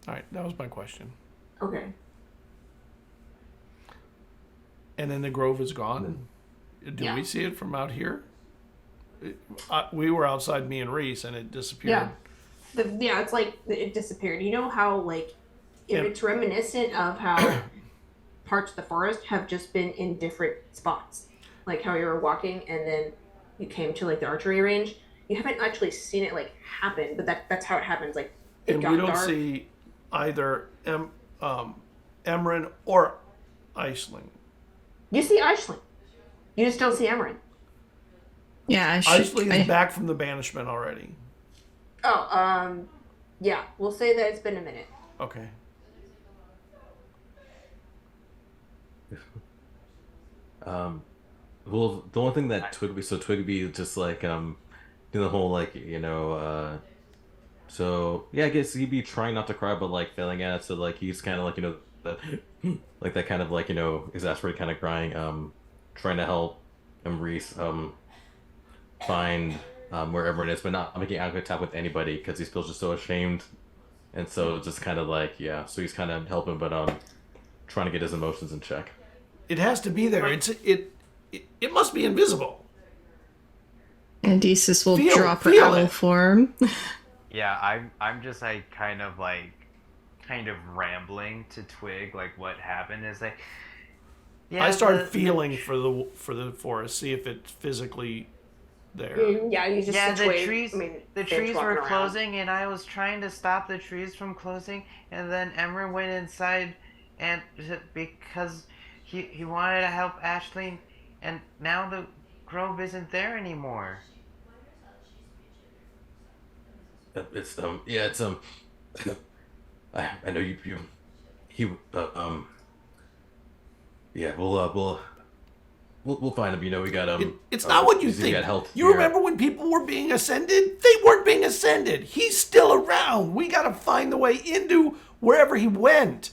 All right, that was my question. Okay. And then the grove is gone. Do we see it from out here? We were outside, me and Rhys, and it disappeared. Yeah. It's like it disappeared. You know how like it's reminiscent of how parts of the forest have just been in different spots, like how you were walking and then you came to like the archery range. You haven't actually seen it like happen, but that's how it happens. Like it got we don't dark. see either Emiryn or Aislin. You see Aislin. You just don't see Emiryn. Yeah, Aislin is back from the banishment already. Oh, yeah. We'll say that it's been a minute. Okay. Well, the only thing that Twig be just like doing the whole like so yeah, I guess he'd be trying not to cry but like failing at it, so like he's kind of like that like that kind of like exasperated kind of crying, trying to help Rhys find wherever it is, but not making eye contact with anybody because he feels just so ashamed, and so just kind of like so he's kind of helping but trying to get his emotions in check. It has to be there. It must be invisible. And Desus will drop her owl form. Yeah, I'm just like kind of rambling to Twig like what happened is like. Yeah, I started feeling for the forest, see if it's physically there. Yeah, you just the Twig, trees. The trees were closing, and I was trying to stop the trees from closing, and then Emiryn went inside, and because he wanted to help Aislin, and now the grove isn't there anymore. It's I know you yeah, we'll find him. We got it's not what you think. You remember when people were being ascended? They weren't being ascended. He's still around. We got to find the way into wherever he went.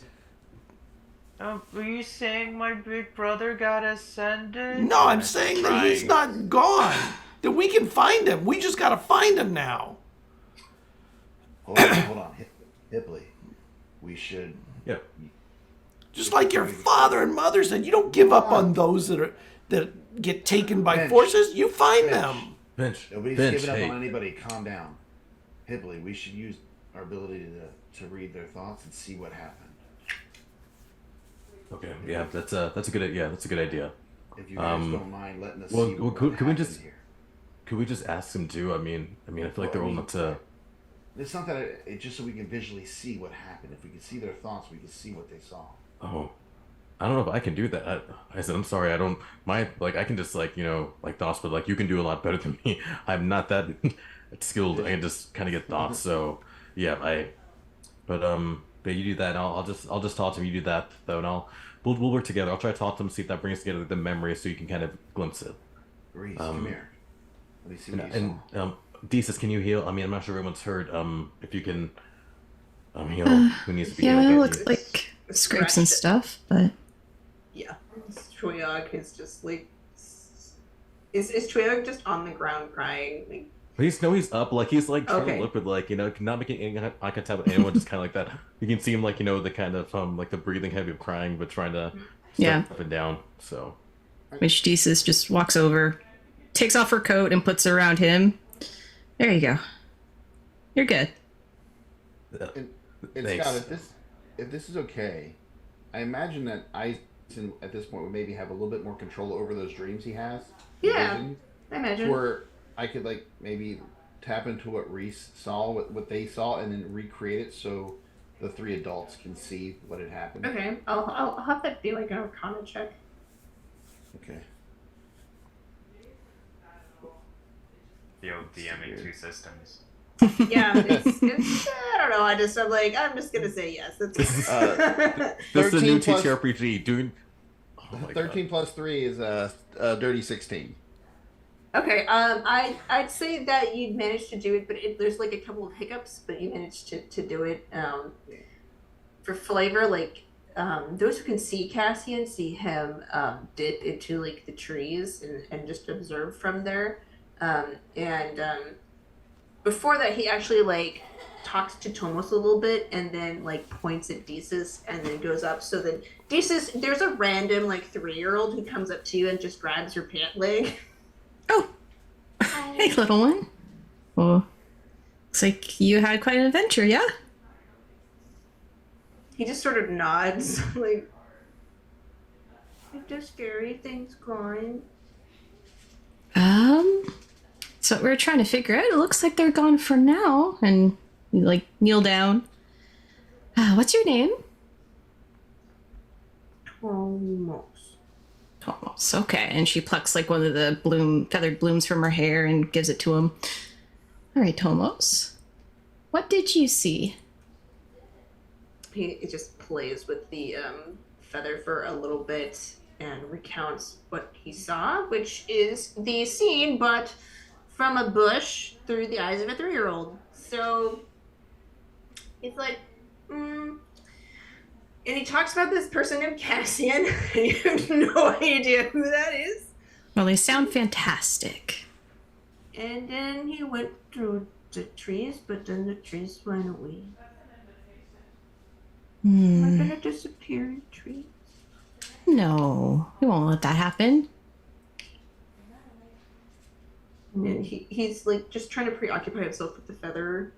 Were you saying my big brother got ascended? No, I'm saying that he's not gone. That we can find him. We just got to find him now. Hold on. Hipley. We should... Yeah. Just like your father and mother said, you don't give up on those that get taken by forces. You find them. Fynch. Nobody's giving up on anybody. Calm down. Hipley, we should use our ability to read their thoughts and see what happened. Okay. Yeah, that's a good idea. If you guys don't mind letting us see could we just ask them to? I mean, I feel like they're old enough to. It's not that it's just so we can visually see what happened. If we can see their thoughts, we can see what they saw. Oh, I don't know if I can do that. I said I'm sorry. I don't. I can just like thoughts, but like you can do a lot better than me. I'm not that skilled. I can just kind of get thoughts. So yeah, but you do that. And I'll just talk to him. You do that though, and we'll work together. I'll try to talk to him, see if that brings together the memory, so you can kind of glimpse it. Rhys, come here. Let me see what you saw. Desus, can you heal? I'm not sure everyone's heard. If you can heal, who needs to be healed? healed? Yeah, it looks like scrapes and stuff, but yeah, Tuh-Wiogh is just like is Tuh-Wiogh just on the ground crying? Like, he's up, like he's like trying to look with like not making any eye contact with anyone, just kind of like that. You can see him like the kind of like the breathing heavy of crying, but trying to step up and down. So, which Desus just walks over, takes off her coat and puts it around him. There you go. You're good. And Scott, if this is okay, I imagine that Aislin at this point would maybe have a little bit more control over those dreams he has. Yeah, I imagine. Where I could like maybe tap into what Rhys saw, what they saw, and then recreate it so the three adults can see what had happened. Okay, I'll have that be like an Arcana check. Okay. The old DMing two systems. Yeah, it's I don't know. I'm just gonna say yes. It's this is a new TTRPG. Doing 13 plus 3 is a dirty 16. Okay, I'd say that you managed to do it, but there's like a couple of hiccups, but you managed to do it. For flavor, like those who can see Cassian see him dip into like the trees and just observe from there. Before that, he actually like talks to Tomos a little bit and then like points at Desus and then goes up. So then Desus, there's a random like 3-year-old who comes up to you and just grabs your pant leg. Oh, hey, little one. Well, looks like you had quite an adventure, yeah? He just sort of nods, like, "Are scary things going?" So we're trying to figure out. It looks like they're gone for now. And you, like, kneel down. What's your name? Tomos. Tomos, okay. And she plucks, like, one of the feathered blooms from her hair and gives it to him. All right, Tomos. What did you see? He just plays with the feather for a little bit and recounts what he saw, which is the scene, but from a bush through the eyes of a 3-year-old. So he's like, And he talks about this person named Cassian, and you have no idea who that is. Well, they sound fantastic. And then he went through the trees, but then the trees went away. Am I gonna disappear in trees? No, we won't let that happen. And then he's like just trying to preoccupy himself with the feather.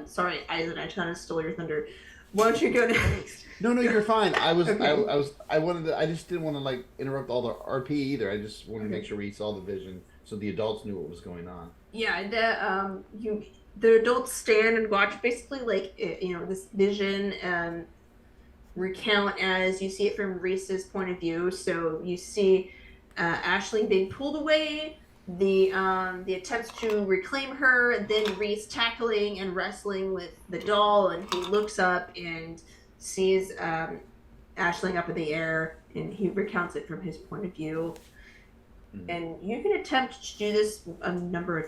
Sorry, Aislin, I kind of stole your thunder. Why don't you go next? No, you're fine. Okay. I just didn't want to like interrupt all the RP either. I just wanted to make sure we saw the vision so the adults knew what was going on. Yeah, the adults stand and watch basically like this vision recount as you see it from Rhys's point of view. So you see Aislin being pulled away, the attempts to reclaim her, then Rhys tackling and wrestling with the doll, and he looks up and sees Aislin up in the air, and he recounts it from his point of view. And you can attempt to do this a number of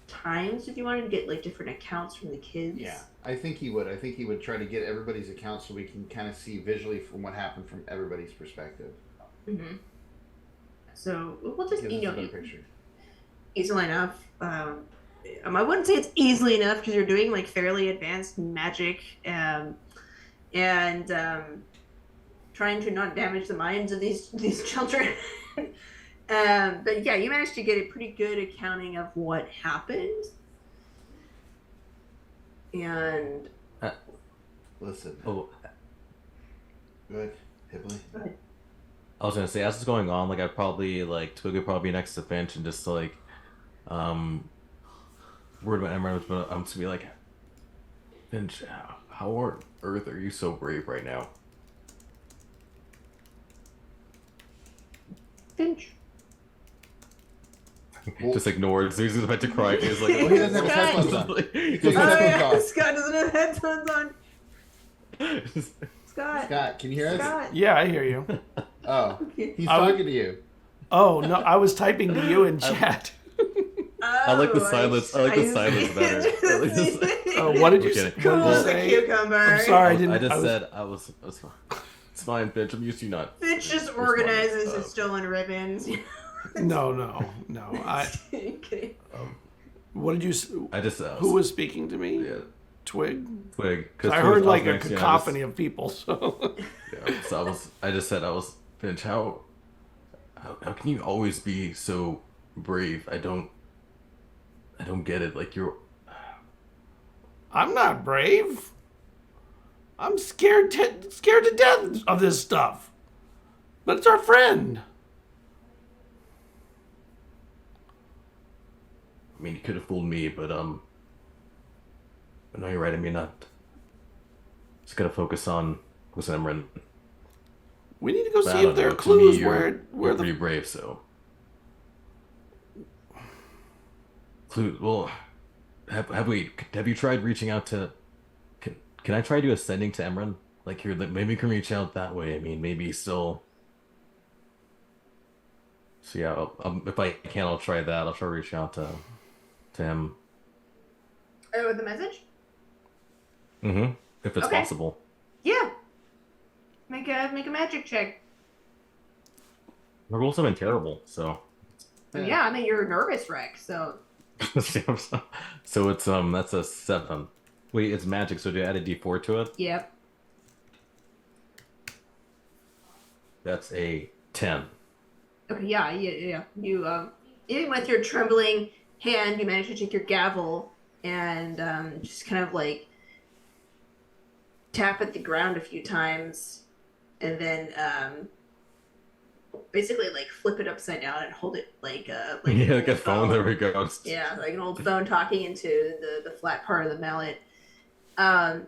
times if you wanted to get like different accounts from the kids. Yeah, I think he would. I think he would try to get everybody's accounts so we can kind of see visually from what happened from everybody's perspective. Mm-hmm. So we'll just picture. Easily enough. I wouldn't say it's easily enough because you're doing like fairly advanced magic and trying to not damage the minds of these children. But yeah, you managed to get a pretty good accounting of what happened. And listen. Oh, go ahead, Tiffany. Go ahead. I was gonna say, as it's going on, like I'd probably like Twig would probably be next to Fynch and just like, word about Emiryn, but I'm to be like, Fynch, how on earth are you so brave right now? Fynch. Just ignored. So he's about to cry. He's like, he doesn't have his headphones on. Scott doesn't have headphones on. Scott, can you hear us? Yeah, I hear you. Oh, he's talking to you. Oh no, I was typing to you in chat. I like the silence. I like the silence better. What did you say? Cucumber. I'm sorry. I just said I was fine. It's fine, Fynch. I'm used to you not. Fynch just organizes his stolen ribbons. No. Okay. What did you? I just. Who was speaking to me? Yeah. Twig. Because I heard like a cacophony of people. So. Yeah. So I just said Fynch. How can you always be so brave? I don't get it. Like you're. I'm not brave. I'm scared to death of this stuff. But it's our friend. I mean, you could have fooled me, but no, you're right. I mean, just gotta focus on Emiryn. We need to go see if there are clues where you're pretty brave. So clues. Well, have you tried reaching out to? Can I try to ascending to Emiryn? Like here, maybe we can reach out that way. I mean, maybe still. So yeah, if I can, I'll try that. I'll try to reach out to him. Oh, with the message? Mm-hmm. If it's possible. Yeah. Make a magic check. My rolls have been terrible, so. Yeah, I mean you're a nervous wreck, so. So it's that's a 7. Wait, it's magic, so do you add a d4 to it? Yep. That's a 10. Okay, yeah. You, even with your trembling hand, you manage to take your gavel and just kind of like tap at the ground a few times, and then basically like flip it upside down and hold it like yeah, like a phone. There we go. Yeah, like an old phone talking into the flat part of the mallet. So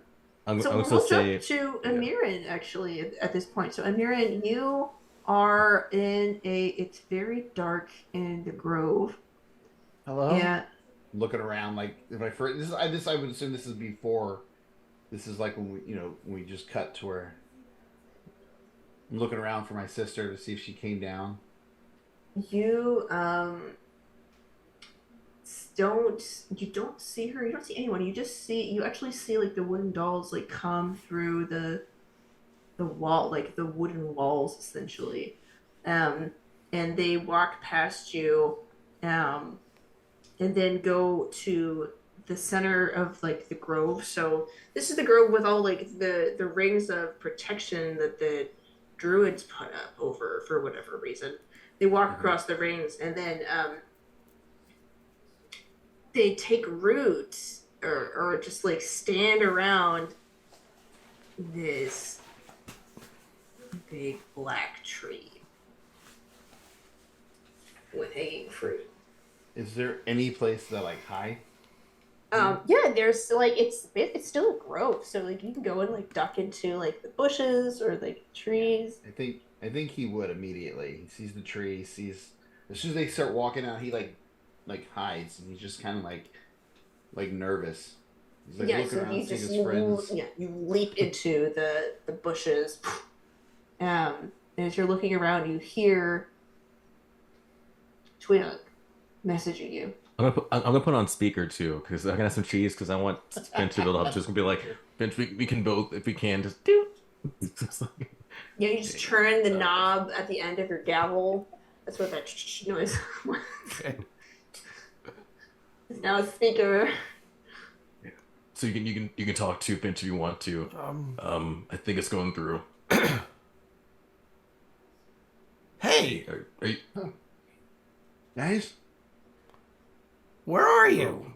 we'll jump to Emiryn actually at this point. So Emiryn, you are in it's very dark in the grove. Hello. Yeah. Looking around, like if I first I would assume this is before. This is like when we just cut to where I'm looking around for my sister to see if she came down. You don't see her. You don't see anyone. You actually see like the wooden dolls like come through the wall, like the wooden walls essentially, and they walk past you, and then go to the center of like the grove. So this is the grove with all like the rings of protection that the druids put up over for whatever reason. They walk across the rings, and then they take root or just like stand around this big black tree with hanging fruit. Is there any place that like hide? Yeah, there's like it's still a grove, so like you can go and like duck into like the bushes or like trees. I think he would immediately. He sees the tree. He sees as soon as they start walking out, he like hides, and he's just kind of like nervous. He's like looking around, seeing his friends. You leap into the bushes. And as you're looking around, you hear Tuh-Wiogh messaging you. I'm gonna put on speaker too, because I'm gonna have some cheese, because I want Fynch to build up. Just gonna be like, Fynch, we can both, if we can, just do. Yeah, you just turn the knob at the end of your gavel. That's what that noise was. It's now a speaker. So you can talk to Fynch if you want to. I think it's going through. Hey, are you... Guys, where are you?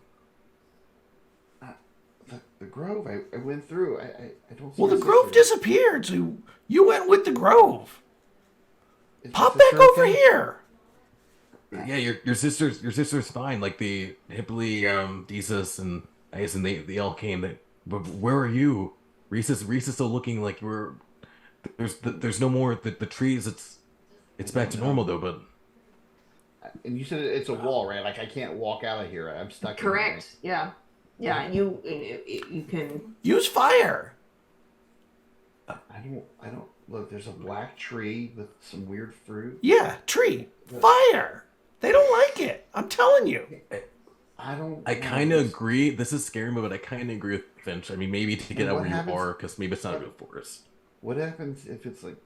The grove. I went through. I don't see Well, the my grove sister. disappeared, so you went with the grove. Is Pop my back sister over okay? here. Yeah, your sister's fine. Like the Hippily, Desus, and Aislin, they all came. But where are you? Rhys is still looking like we're. There's no more the trees. It's back to normal though, but. And you said it's a wall, right? Like I can't walk out of here. I'm stuck. Correct. In here, right? Yeah. You can Use fire. I don't look. There's a black tree with some weird fruit. Yeah, tree. Fire. They don't like it. I'm telling you. I kind of agree. This is scary, but I kind of agree with Fynch. I mean, maybe to get out where you are, because maybe it's not a real forest. What happens if it's like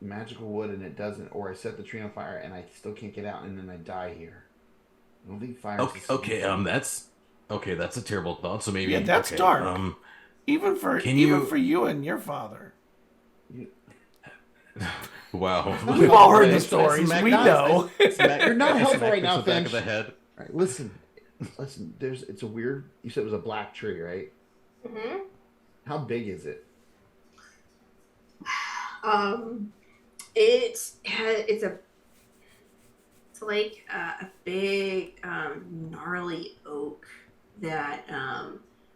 magical wood and it doesn't, or I set the tree on fire and I still can't get out and then I die here? I don't think fire. Okay, that's a terrible thought. So maybe that's dark. Even for you and your father. Wow. We've all heard the stories. We know. You're not helpful right now, back Fynch. of the head. All right, listen. It's a weird. You said it was a black tree, right? Mm-hmm. How big is it? It's like a big gnarly oak that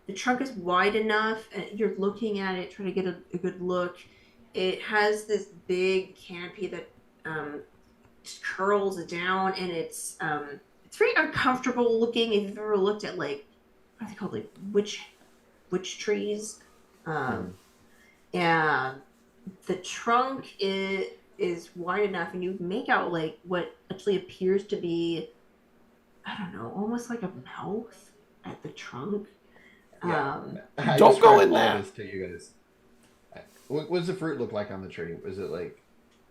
the trunk is wide enough, and you're looking at it trying to get a good look. It has this big canopy that just curls down, and it's very uncomfortable looking. If you've ever looked at like what are they called, like witch trees, and the trunk is wide enough, and you make out like what actually appears to be, I don't know, almost like a mouth at the trunk. Don't go in there. To you guys. What does the fruit look like on the tree? Is it like?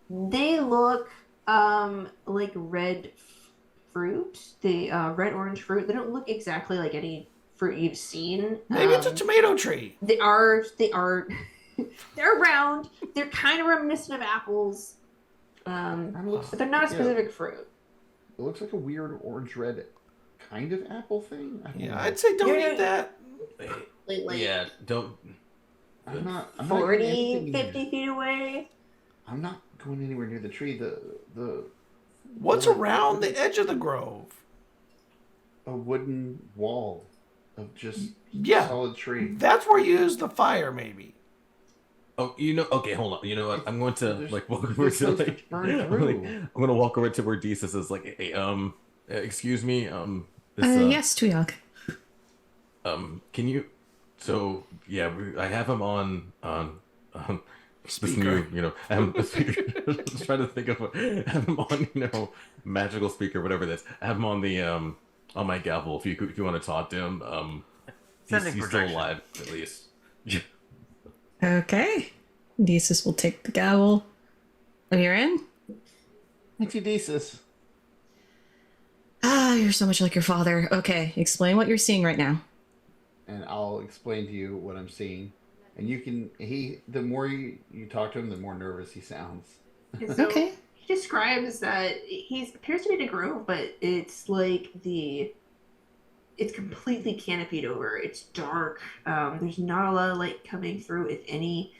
They look like red fruit. Red orange fruit. They don't look exactly like any fruit you've seen. Maybe it's a tomato tree. They are they're round. They're kind of reminiscent of apples. But they're not a specific fruit. It looks like a weird orange-red kind of apple thing. I'd say don't eat that. Yeah, don't. I'm not 40, 50 feet away. I'm not going anywhere near the tree. The What's around the edge of the grove? A wooden wall of just solid tree. That's where you use the fire, maybe. Oh, okay, hold on. You know what? I'm going to walk over to I'm going to walk over to where Desus is like, hey, excuse me, yes, Tuh-Wiogh. Can you? So yeah, I have him on speaker. This new, I'm trying to think of what. I have him on, magical speaker, whatever this. I have him on the on my gavel. If you want to talk to him, he's still alive at least. Okay. Desus will take the gavel. Emiryn? Thank you, Desus. You're so much like your father. Okay, explain what you're seeing right now. And I'll explain to you what I'm seeing. And the more you talk to him, the more nervous he sounds. So okay. He describes that he appears to be in a grove, but it's like it's completely canopied over. It's dark. There's not a lot of light coming through, if any.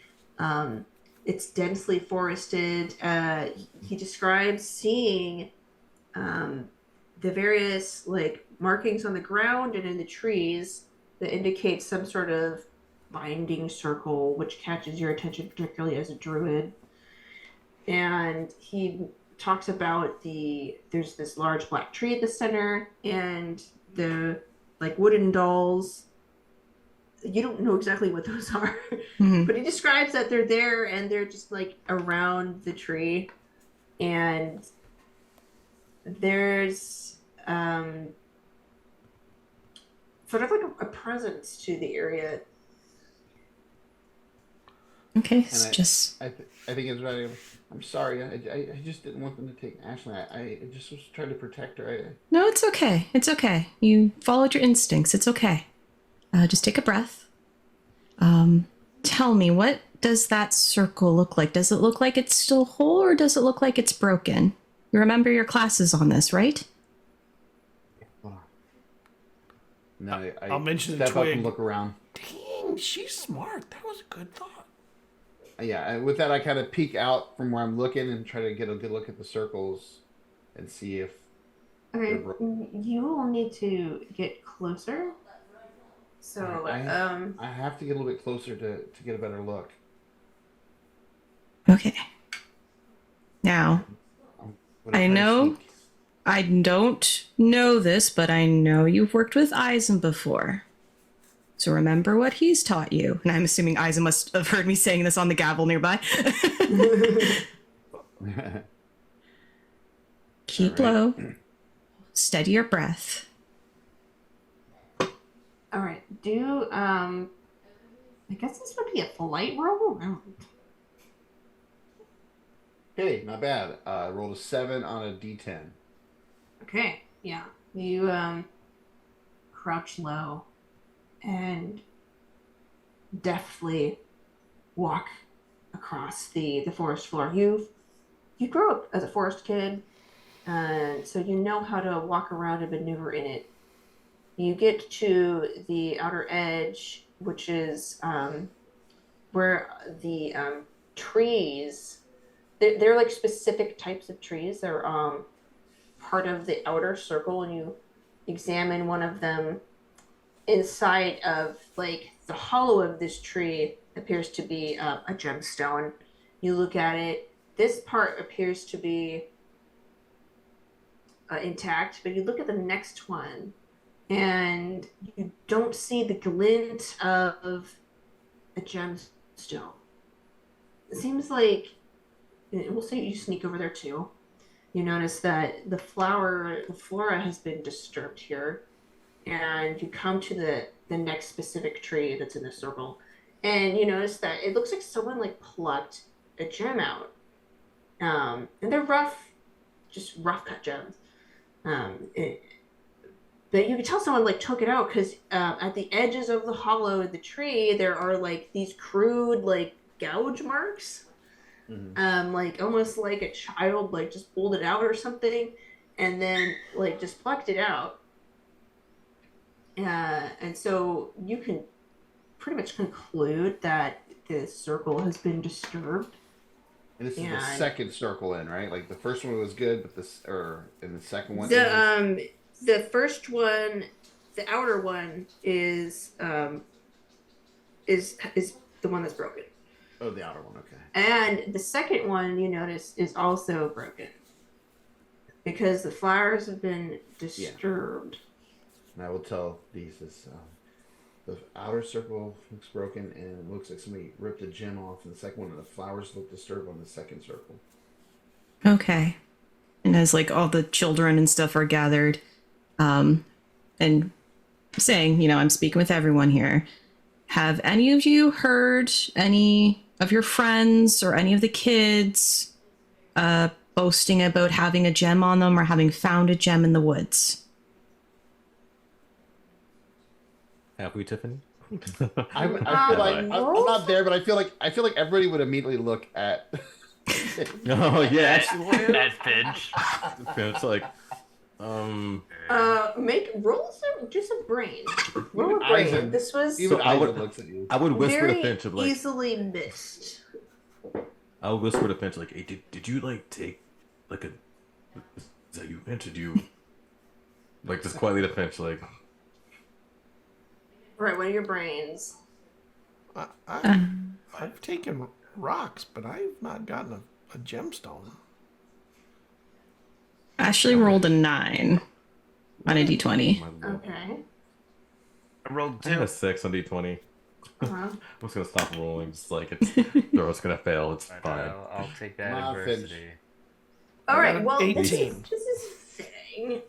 It's densely forested. He describes seeing the various markings on the ground and in the trees that indicate some sort of binding circle, which catches your attention, particularly as a druid. And he talks about there's this large black tree at the center, and the wooden dolls. You don't know exactly what those are, but he describes that they're there and they're just around the tree, and there's sort of a presence to the area. Okay, I think it's right. I'm sorry. I just didn't want them to take Aislin. I just was trying to protect her. No, it's okay. It's okay. You followed your instincts. It's okay. Just take a breath. Tell me, what does that circle look like? Does it look like it's still whole, or does it look like it's broken? You remember your classes on this, right? No, I'll mention step the Twig. Up and look around. Dang, she's smart. That was a good thought. Yeah, with that, I kind of peek out from where I'm looking and try to get a good look at the circles and see if... Okay, you will need to get closer. So, I have to get a little bit closer to get a better look. Okay. Now, I know I don't know this, but I know you've worked with Aislin before. So remember what he's taught you. And I'm assuming Aislin must have heard me saying this on the gavel nearby. Keep low. Steady your breath. All right. I guess this would be a flight roll. Hey, not bad. I rolled a 7 on a D10. Okay. Yeah. You crouch low and deftly walk across the forest floor. You grew up as a forest kid, so you know how to walk around and maneuver in it. You get to the outer edge, which is where the trees, they're like specific types of trees. They're part of the outer circle, and you examine one of them. Inside of the hollow of this tree appears to be a gemstone. You look at it. This part appears to be intact, but you look at the next one, and you don't see the glint of a gemstone. It seems like, we'll say you sneak over there too. You notice that the flora has been disturbed here, and you come to the next specific tree that's in the circle, and you notice that it looks like someone plucked a gem out, and they're rough, just rough cut gems. But but you can tell someone like took it out because at the edges of the hollow of the tree there are like these crude like gouge marks, like almost like a child like just pulled it out or something, and then like just plucked it out. And so you can pretty much conclude that this circle has been disturbed. And this is the second circle in, right? Like the first one was good, but and the second one. The first one, the outer one is the one that's broken. Oh, the outer one, okay. And the second one you notice is also broken because the flowers have been disturbed. And I will tell these this. The outer circle looks broken, and it looks like somebody ripped a gem off in the second one, and the flowers look disturbed on the second circle. Okay. And as like all the children and stuff are gathered, and saying, I'm speaking with everyone here. Have any of you heard any of your friends or any of the kids boasting about having a gem on them or having found a gem in the woods? Have we, Tiffany? I feel like I'm not there, but I feel like everybody would immediately look at. Oh yeah, actually, at Fynch. It's like, do some brain. Roll a brain. This was even Aislin looks at you. I would whisper to very Fynch of like easily missed. I would whisper to Fynch like, hey, did you like take like a? Is that you, Fynch? Did you like just quietly to Fynch like? Right, what are your brains? I've taken rocks, but I've not gotten a gemstone. Ashley rolled a 9 on a d20. Okay. I rolled I had 2. a 6 on d20. Uh-huh. I'm just gonna stop rolling. Just like it's throw's gonna fail. It's fine. I'll take that Nah, adversity. All right, well, this 18. is fitting.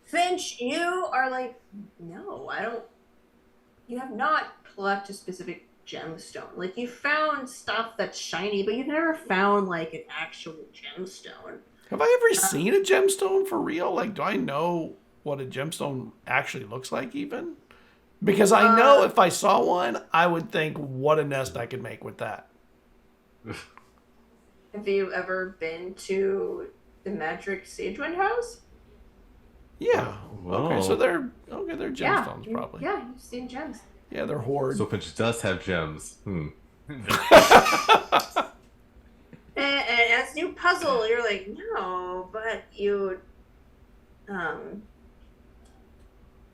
Finch, you are like, no, I don't. You have not plucked a specific gemstone. Like, you found stuff that's shiny, but you've never found, like, an actual gemstone. Have I ever seen a gemstone for real? Like, do I know what a gemstone actually looks like even? Because I know if I saw one, I would think, what a nest I could make with that. Have you ever been to the Magic Sagewind house? Yeah. Whoa. Okay, so they're gemstones probably. Yeah, you've seen gems. Yeah, they're hoard. So Fynch does have gems. And as you puzzle, you're like, no, but you. The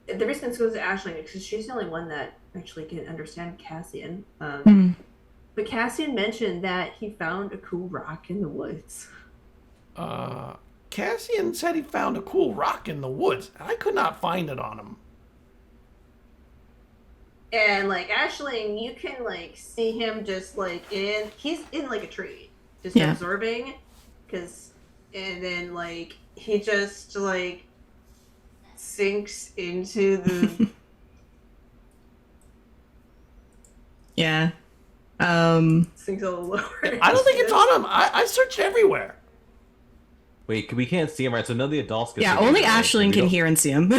reason this goes to Aislin because she's the only one that actually can understand Cassian. But Cassian mentioned that he found a cool rock in the woods. Cassian said he found a cool rock in the woods, and I could not find it on him. And like Aislin, you can like see him just like he's in like a tree, just absorbing, and then like he just like sinks into the. Yeah. Sinks a little lower. I don't think it's on him. I searched everywhere. Wait, we can't see him, right? So none of the adults can see him. Only right? Aislin can hear and see him.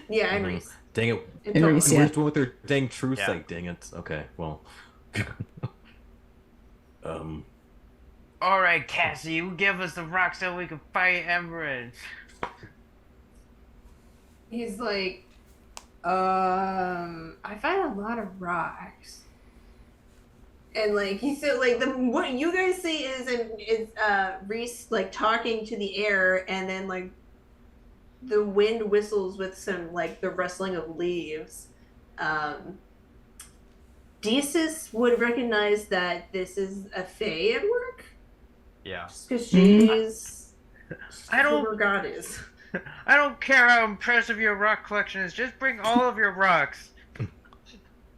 Yeah, and Rhys. Dang it. And Rhys, yeah. Where's the one with their dang truth? Yeah. Like, dang it. Okay, well. Alright, Cassie, you give us the rock so we can fight Emiryn. He's like, I find a lot of rocks. And like he said, like what you guys see is Rhys like talking to the air, and then like the wind whistles with some like the rustling of leaves. Desus would recognize that this is a fae at work. Yeah. Because she's I don't- who her god is. I don't care how impressive your rock collection is, just bring all of your rocks.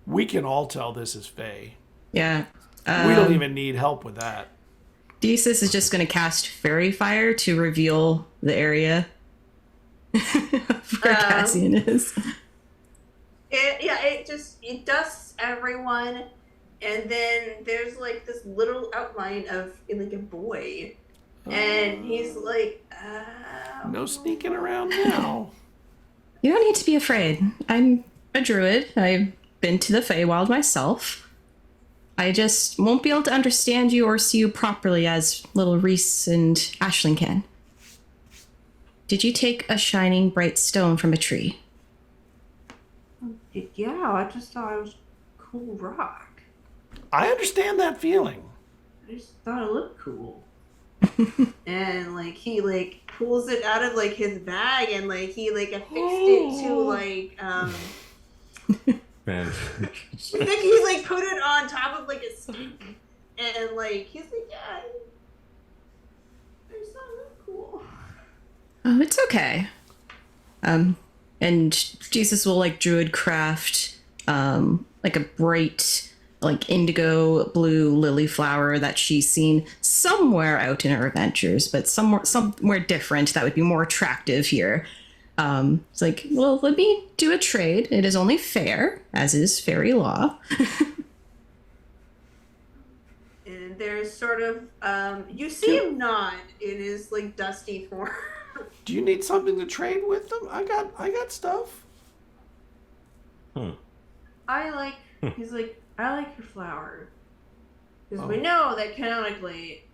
We can all tell this is Faye. Yeah. We don't even need help with that. Desus is just going to cast Fairy Fire to reveal the area where Cassian is. It dusts everyone, and then there's like this little outline of like a boy, and he's like, No sneaking around now. You don't need to be afraid. I'm a druid. I've been to the Feywild myself. I just won't be able to understand you or see you properly as little Rhys and Aislin can. Did you take a shining bright stone from a tree? Yeah, I just thought it was a cool rock. I understand that feeling. I just thought it looked cool. And like he like pulls it out of like his bag and like he like affixed it to like Man. I think he's like put it on top of like a stick and like he's like, yeah, I just thought it looked cool. Oh, it's okay. And Jesus will like druid craft like a bright like indigo blue lily flower that she's seen somewhere out in her adventures, but somewhere different that would be more attractive here. It's like, well, let me do a trade. It is only fair, as is fairy law. And there's sort of you see him nod in his like dusty form. Do you need something to trade with them? I got stuff. He's like, I like your flower. Because we know that canonically,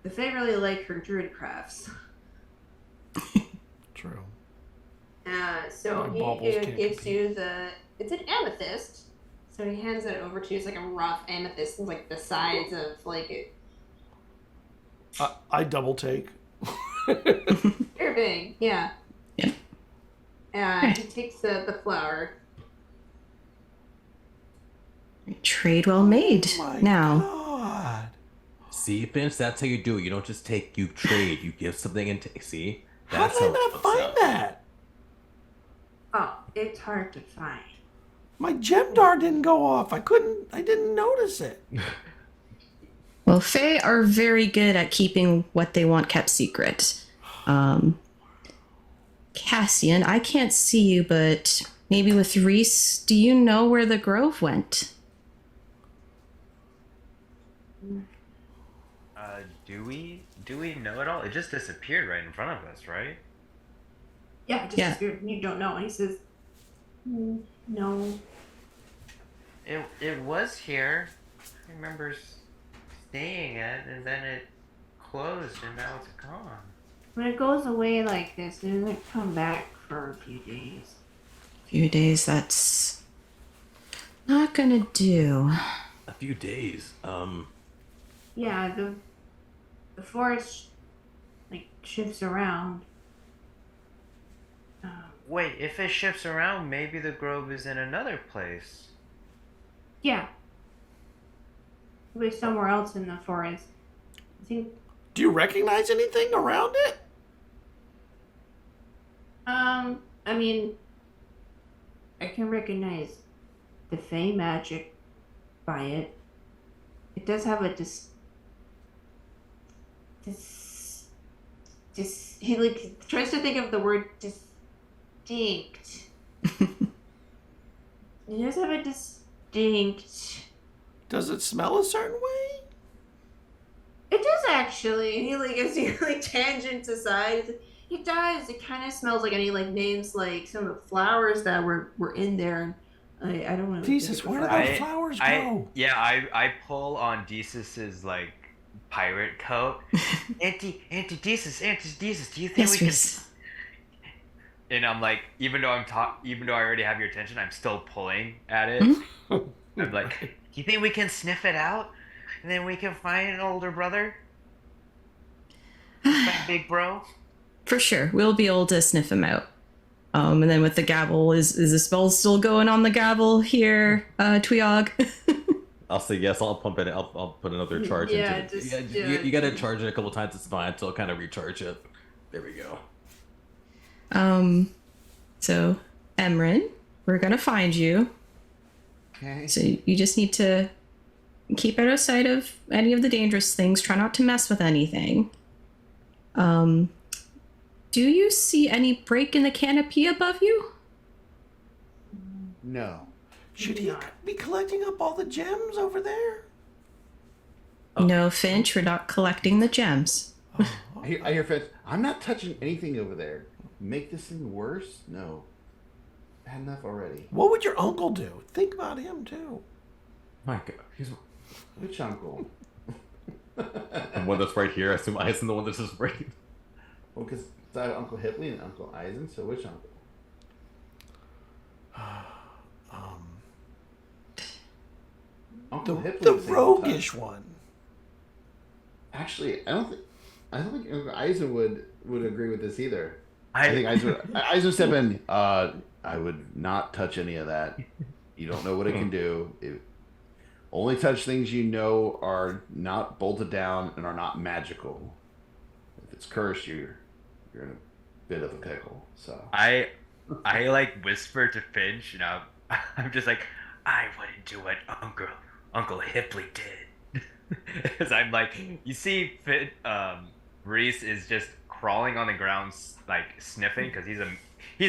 the Fae really like her druid crafts. True. So he gives you it's an amethyst. So he hands it over to you. It's like a rough amethyst, and like the sides of like it. I double take. Very big, yeah. Yeah. He takes the flower. Trade well made. Oh my Now. God. See, Fynch, that's how you do it. You don't just take, you trade. You give something and take. See? How That's did I it not looks find up. that? Oh, it's hard to find. My gem dart didn't go off. I didn't notice it. Well, Fae are very good at keeping what they want kept secret. Cassian, I can't see you, but maybe with Rhys, do you know where the grove went? Do we know it all? It just disappeared right in front of us, right? Yeah, just you don't know. And he says, no. It was here. I remember seeing it, and then it closed, and now it's gone. When it goes away like this, it doesn't come back for a few days. Few days, that's not gonna do. A few days. Yeah, the forest like shifts around. Wait, if it shifts around, maybe the grove is in another place. Yeah. Maybe somewhere else in the forest. I think. Do you recognize anything around it? I mean, I can recognize the Fae magic by it. It does have a he like tries to think of the word distinct. It does have a distinct. Does it smell a certain way? It does actually. He like as he like tangents aside. It does. It kind of smells like any like names like some of the flowers that were in there. I don't want to. Jesus, where did those flowers go? I pull on Desus's like pirate coat. Auntie Desus, do you think we can? And I'm like, even though I already have your attention, I'm still pulling at it. I'm like, do you think we can sniff it out, and then we can find an older brother? That big bro. For sure, we'll be able to sniff him out. And then with the gavel, is the spell still going on the gavel here, Tuh-Wiogh? I'll say yes. I'll pump it. I'll put another charge into it. You gotta charge it a couple times. It's fine until kind of recharge it. There we go. So Emiryn, we're gonna find you. Okay. So you just need to keep out of sight of any of the dangerous things. Try not to mess with anything. Do you see any break in the canopy above you? No. Should he be collecting up all the gems over there? No, Fynch, we're not collecting the gems. I hear Fynch. I'm not touching anything over there. Make this thing worse? No. had enough already. What would your uncle do? Think about him too. My God, he's Which uncle? the one that's right here. I assume Aislin, the one that's just right. Well, because I have Uncle Hipley and Uncle Aislin, so which uncle? Uncle Hipley. The roguish one. Actually, I don't think Uncle Aislin would agree with this either. I I think Aislin would step in. I would not touch any of that. You don't know what it can do. Only touch things you know are not bolted down and are not magical. If it's cursed, you're in a bit of a pickle. So I like whisper to Fynch, and I'm just like, I wouldn't do what Uncle Hipley did. Because I'm like, you see, Rhys is just crawling on the ground, like sniffing, because he's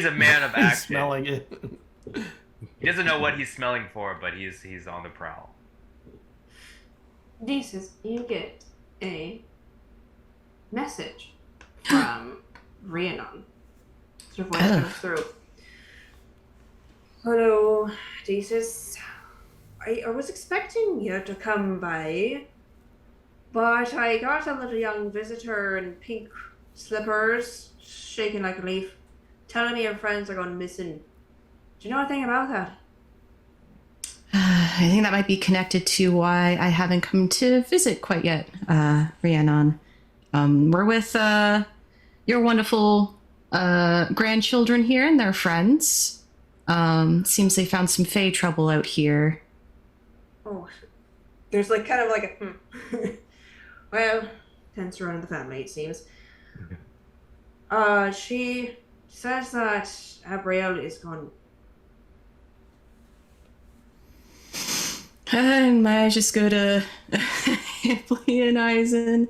a man of action. He's smelling it. He doesn't know what he's smelling for, but he's on the prowl. Jesus, you get a message from Rhiannon. Her voice comes through. Hello, Jesus. I was expecting you to come by, but I got a little young visitor in pink slippers, shaking like a leaf, telling me your friends are gone missing. Do you know anything about that? I think that might be connected to why I haven't come to visit quite yet, Rhiannon. We're with your wonderful grandchildren here and their friends. Seems they found some fae trouble out here. Oh, there's like kind of like a well, tends to run in the family, it seems. She says that Abrielle is gone. And might I just go to Hipley and Aislin?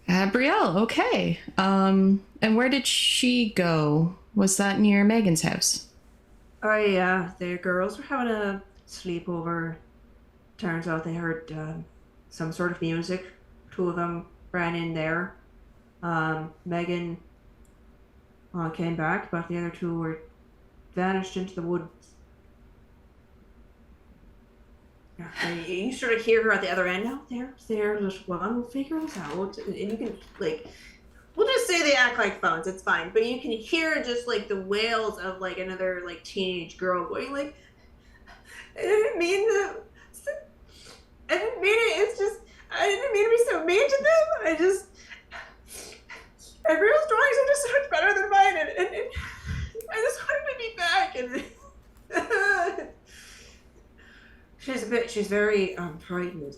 Abrielle, okay. And where did she go? Was that near Megan's house? Oh yeah, the girls were having a sleepover. Turns out they heard some sort of music. Two of them ran in there. Megan came back, but the other two were vanished into the woods. You sort of hear her at the other end. Out there, just one. We'll figure this out, and you can like. We'll just say they act like phones. It's fine, but you can hear just like the wails of like another like teenage girl going like, "I didn't mean to. I didn't mean it. It's just I didn't mean to be so mean to them. I just everyone's drawings are just so much better than mine, and I just wanted to be back." And she's very frightened.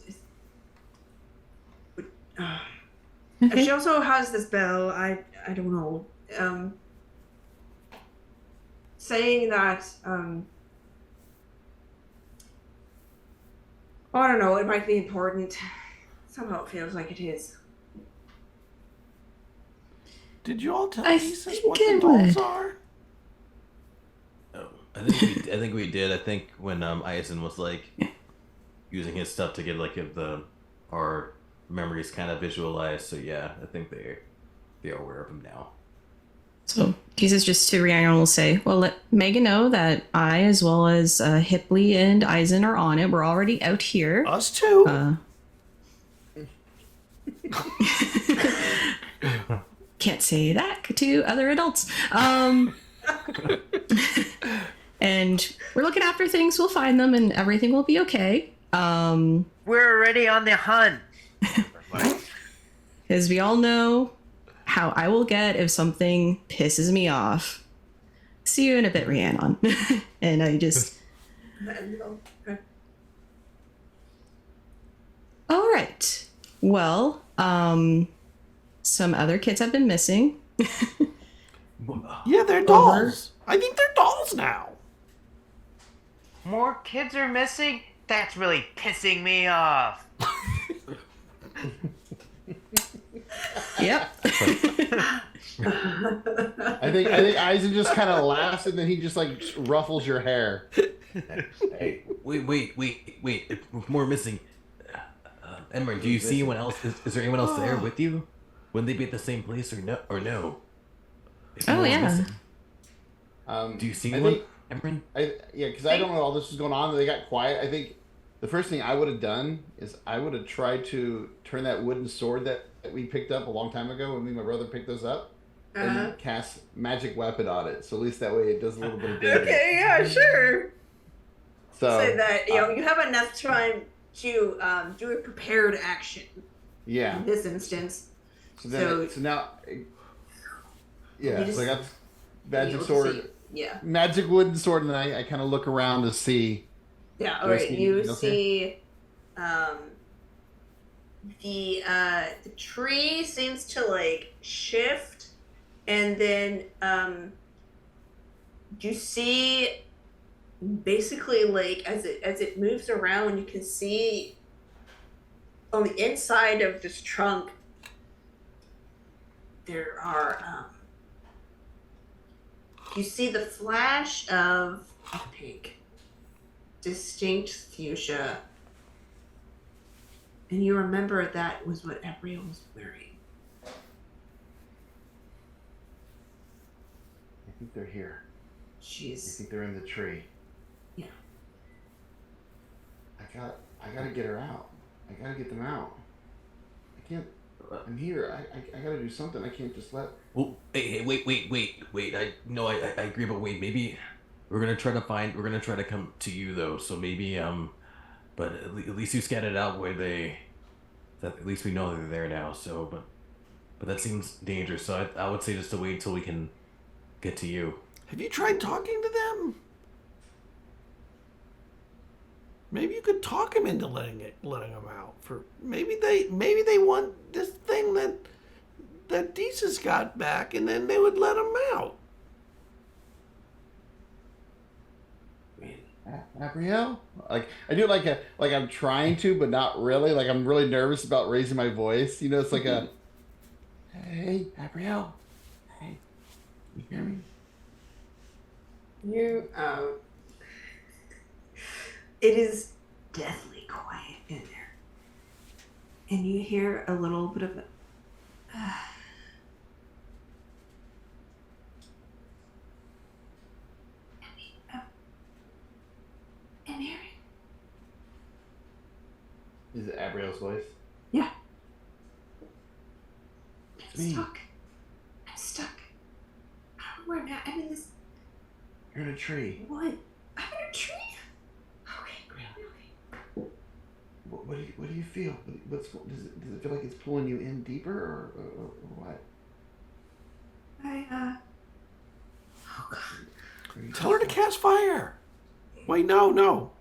And she also has this bell, I don't know, saying that, I don't know, it might be important. Somehow it feels like it is. Did you all tell I Jesus think what it the dolls would. are? I think we did. I think when Aislin was like using his stuff to get like our memories kind of visualized. So yeah, I think they're aware of him now. So Jesus just to Rhiannon will say, well, let Megan know that I, as well as Hipley and Aislin, are on it. We're already out here. Us too. Can't say that to other adults. And we're looking after things. We'll find them and everything will be okay. We're already on the hunt. Because we all know how I will get if something pisses me off. See you in a bit, Rhiannon. And I just... All right. Well, some other kids have been missing. Yeah, they're dolls. I think they're dolls now. More kids are missing? That's really pissing me off. Yep. I think Aizen just kind of laughs and then he just like ruffles your hair. Hey, wait! More missing. Emiryn, do you see anyone else? Is there anyone else there with you? Wouldn't they be at the same place or no? Oh yeah. Missing? Do you see I one, think, Emiryn? because I don't know all this was going on. They got quiet. I think the first thing I would have done is I would have tried to turn that wooden sword that we picked up a long time ago when me and my brother picked those up, and cast magic weapon on it. So at least that way it does a little bit of damage. Okay, yeah, sure. So Say that you have enough time to do a prepared action. Yeah. In this instance. So now, so I got magic sword. Yeah. Magic wooden sword, and I kind of look around to see. Yeah. All right. You see, the tree seems to like shift, and then you see basically like as it moves around, you can see on the inside of this trunk there are you see the flash of a pink, distinct fuchsia, and you remember that was what Emiryn was wearing. I think they're here. Jeez. I think they're in the tree. Yeah. I gotta get her out. I gotta get them out. I can't. I'm here. I gotta do something. I can't just let. Well, hey, wait. I agree, but wait, maybe we're gonna try to come to you though. So maybe but at least you scattered out at least we know they're there now. So, but that seems dangerous. So I would say just to wait until we can get to you. Have you tried talking to them? Maybe you could talk him into letting him out. For maybe they want this thing that Desus got back, and then they would let him out. Abrielle? Like I do like I'm trying to, but not really. Like I'm really nervous about raising my voice. You know, it's like a hey, Abrielle. Hey, you hear me? You it is deathly quiet in there, and you hear a little bit of Emiryn. Is it Abrielle's voice? Yeah. It's me. I'm stuck. I don't know where I'm at. I'm in this. You're in a tree. What? I'm in a tree? Okay. What do you feel? Does it feel like it's pulling you in deeper or what? Oh God. Tell her to cast fire. Wait, no.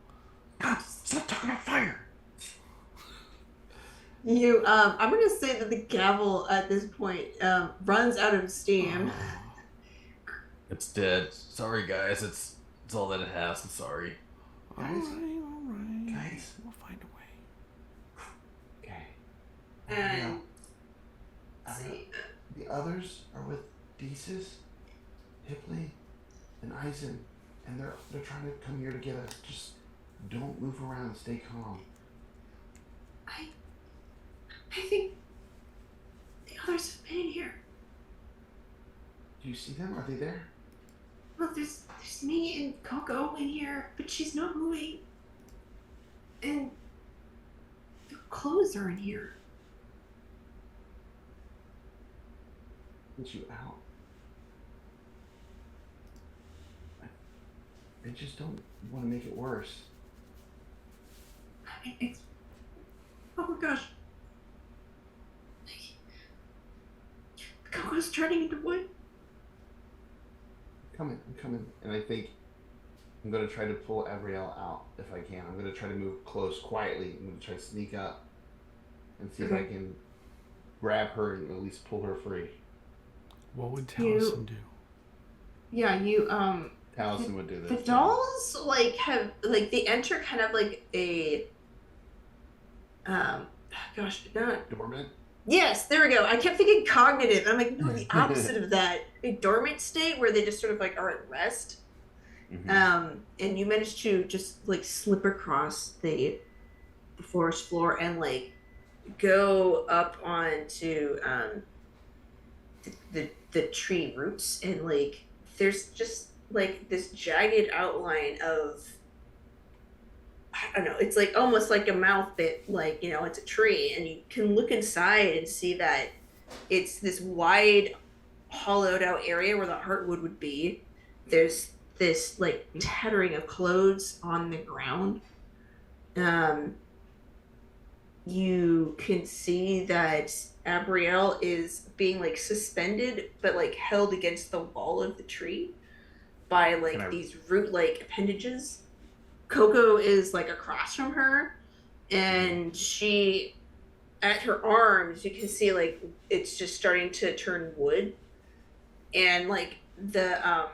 God, stop talking about fire. You, I'm gonna say that the gavel at this point runs out of steam. It's dead. Sorry, guys. It's all that it has. I'm sorry. Guys. All right. Guys. We'll find a way. Okay. And the others are with Desus, Hipley, and Aislin, and they're trying to come here to get us. Just don't move around. Stay calm. I think the others have been in here. Do you see them? Are they there? Well, there's me and Coco in here, but she's not moving. And the clothes are in here. Get you out. I just don't want to make it worse. Oh my gosh. Coco's turning into wood. I'm coming. And I think I'm going to try to pull Abrielle out if I can. I'm going to try to move close quietly. I'm going to try to sneak up and see if I can grab her and at least pull her free. What would Taliesin do? Yeah, you, Taliesin would do this. The dolls, like, they enter kind of like a, Dormant? Yes, there we go. I kept thinking cognitive. I'm like, no, the opposite of that. A dormant state where they just sort of like are at rest. Mm-hmm. And you managed to just like slip across the forest floor and like go up onto the tree roots, and like there's just like this jagged outline of, I don't know, it's like almost like a mouth bit, like, you know, it's a tree, and you can look inside and see that it's this wide, hollowed out area where the heartwood would be. There's this like tattering of clothes on the ground. You can see that Abrielle is being like suspended, but like held against the wall of the tree by like these root-like appendages. Coco is like across from her, and she, at her arms, you can see like it's just starting to turn wood, and like the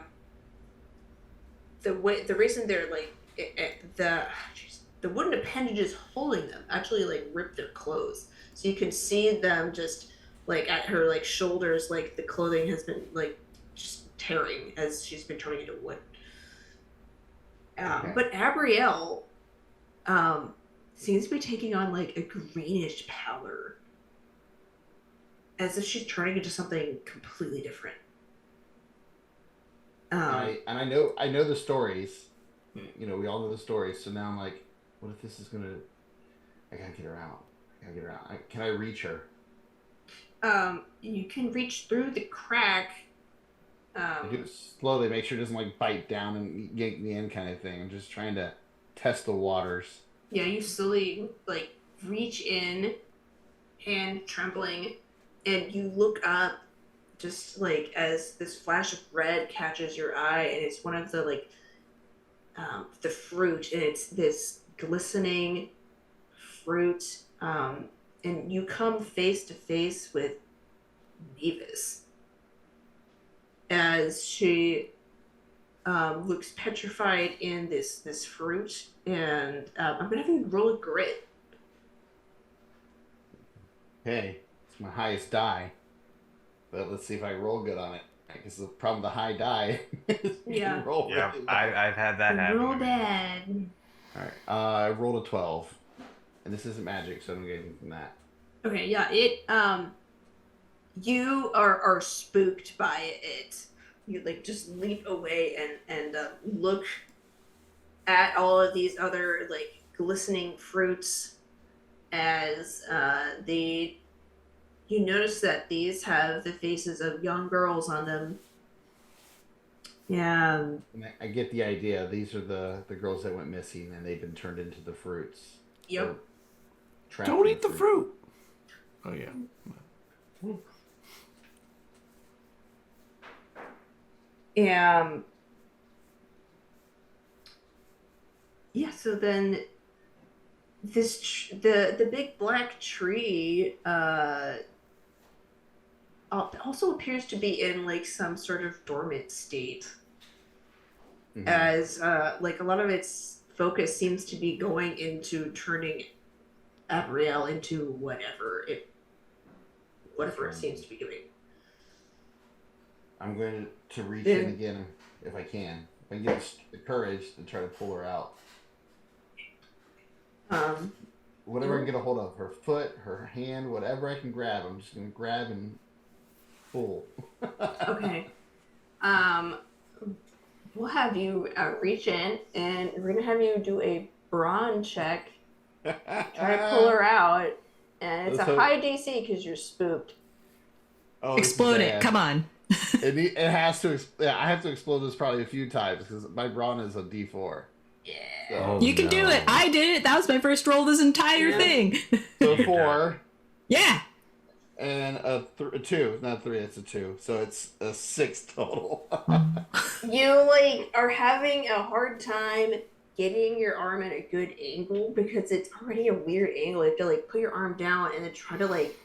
reason they're like the wooden appendages holding them actually like rip their clothes, so you can see them just like at her like shoulders, like the clothing has been like just tearing as she's been turning into wood. But Abrielle seems to be taking on like a greenish pallor, as if she's turning into something completely different. I know the stories. You know, we all know the stories. So now I'm like, what if this is gonna? I gotta get her out. Can I reach her? You can reach through the crack. I do it slowly, make sure it doesn't like bite down and yank me in, kind of thing. I'm just trying to test the waters. Yeah, you slowly like reach in, hand trembling, and you look up, just like as this flash of red catches your eye, and it's one of the like the fruit, and it's this glistening fruit, and you come face to face with Nevis as she looks petrified in this fruit, and I'm gonna have you roll a grit. Hey, it's my highest die, but let's see if I roll good on it. Because the problem with the high die is Yeah. roll Yeah, really I've had that happen. Roll bad. All right, I rolled a 12, and this isn't magic, so I don't get anything from that. Okay, yeah, it you are spooked by it. You like just leap away and look at all of these other like glistening fruits as you notice that these have the faces of young girls on them. Yeah. And I get the idea. These are the girls that went missing, and they've been turned into the fruits. Yep. Don't eat the fruit. Oh yeah. Yeah, so then the big black tree also appears to be in like some sort of dormant state, as like a lot of its focus seems to be going into turning Abrielle into whatever it seems to be doing. I'm going to reach in again if I can. If I get the courage to try to pull her out. Whatever I can get a hold of, her foot, her hand, whatever I can grab, I'm just going to grab and pull. Okay. We'll have you reach in, and we're going to have you do a brawn check. Try to pull her out, and it's a high DC because you're spooked. Oh, explode it! Come on. It has to. Yeah, I have to explode this probably a few times because my brawn is a D4. Yeah. So, you can do it. I did it. That was my first roll this entire thing. So 4. Yeah. And a 2, not 3. It's a 2. So it's a 6 total. You like are having a hard time getting your arm at a good angle because it's already a weird angle. You have to like put your arm down and then try to like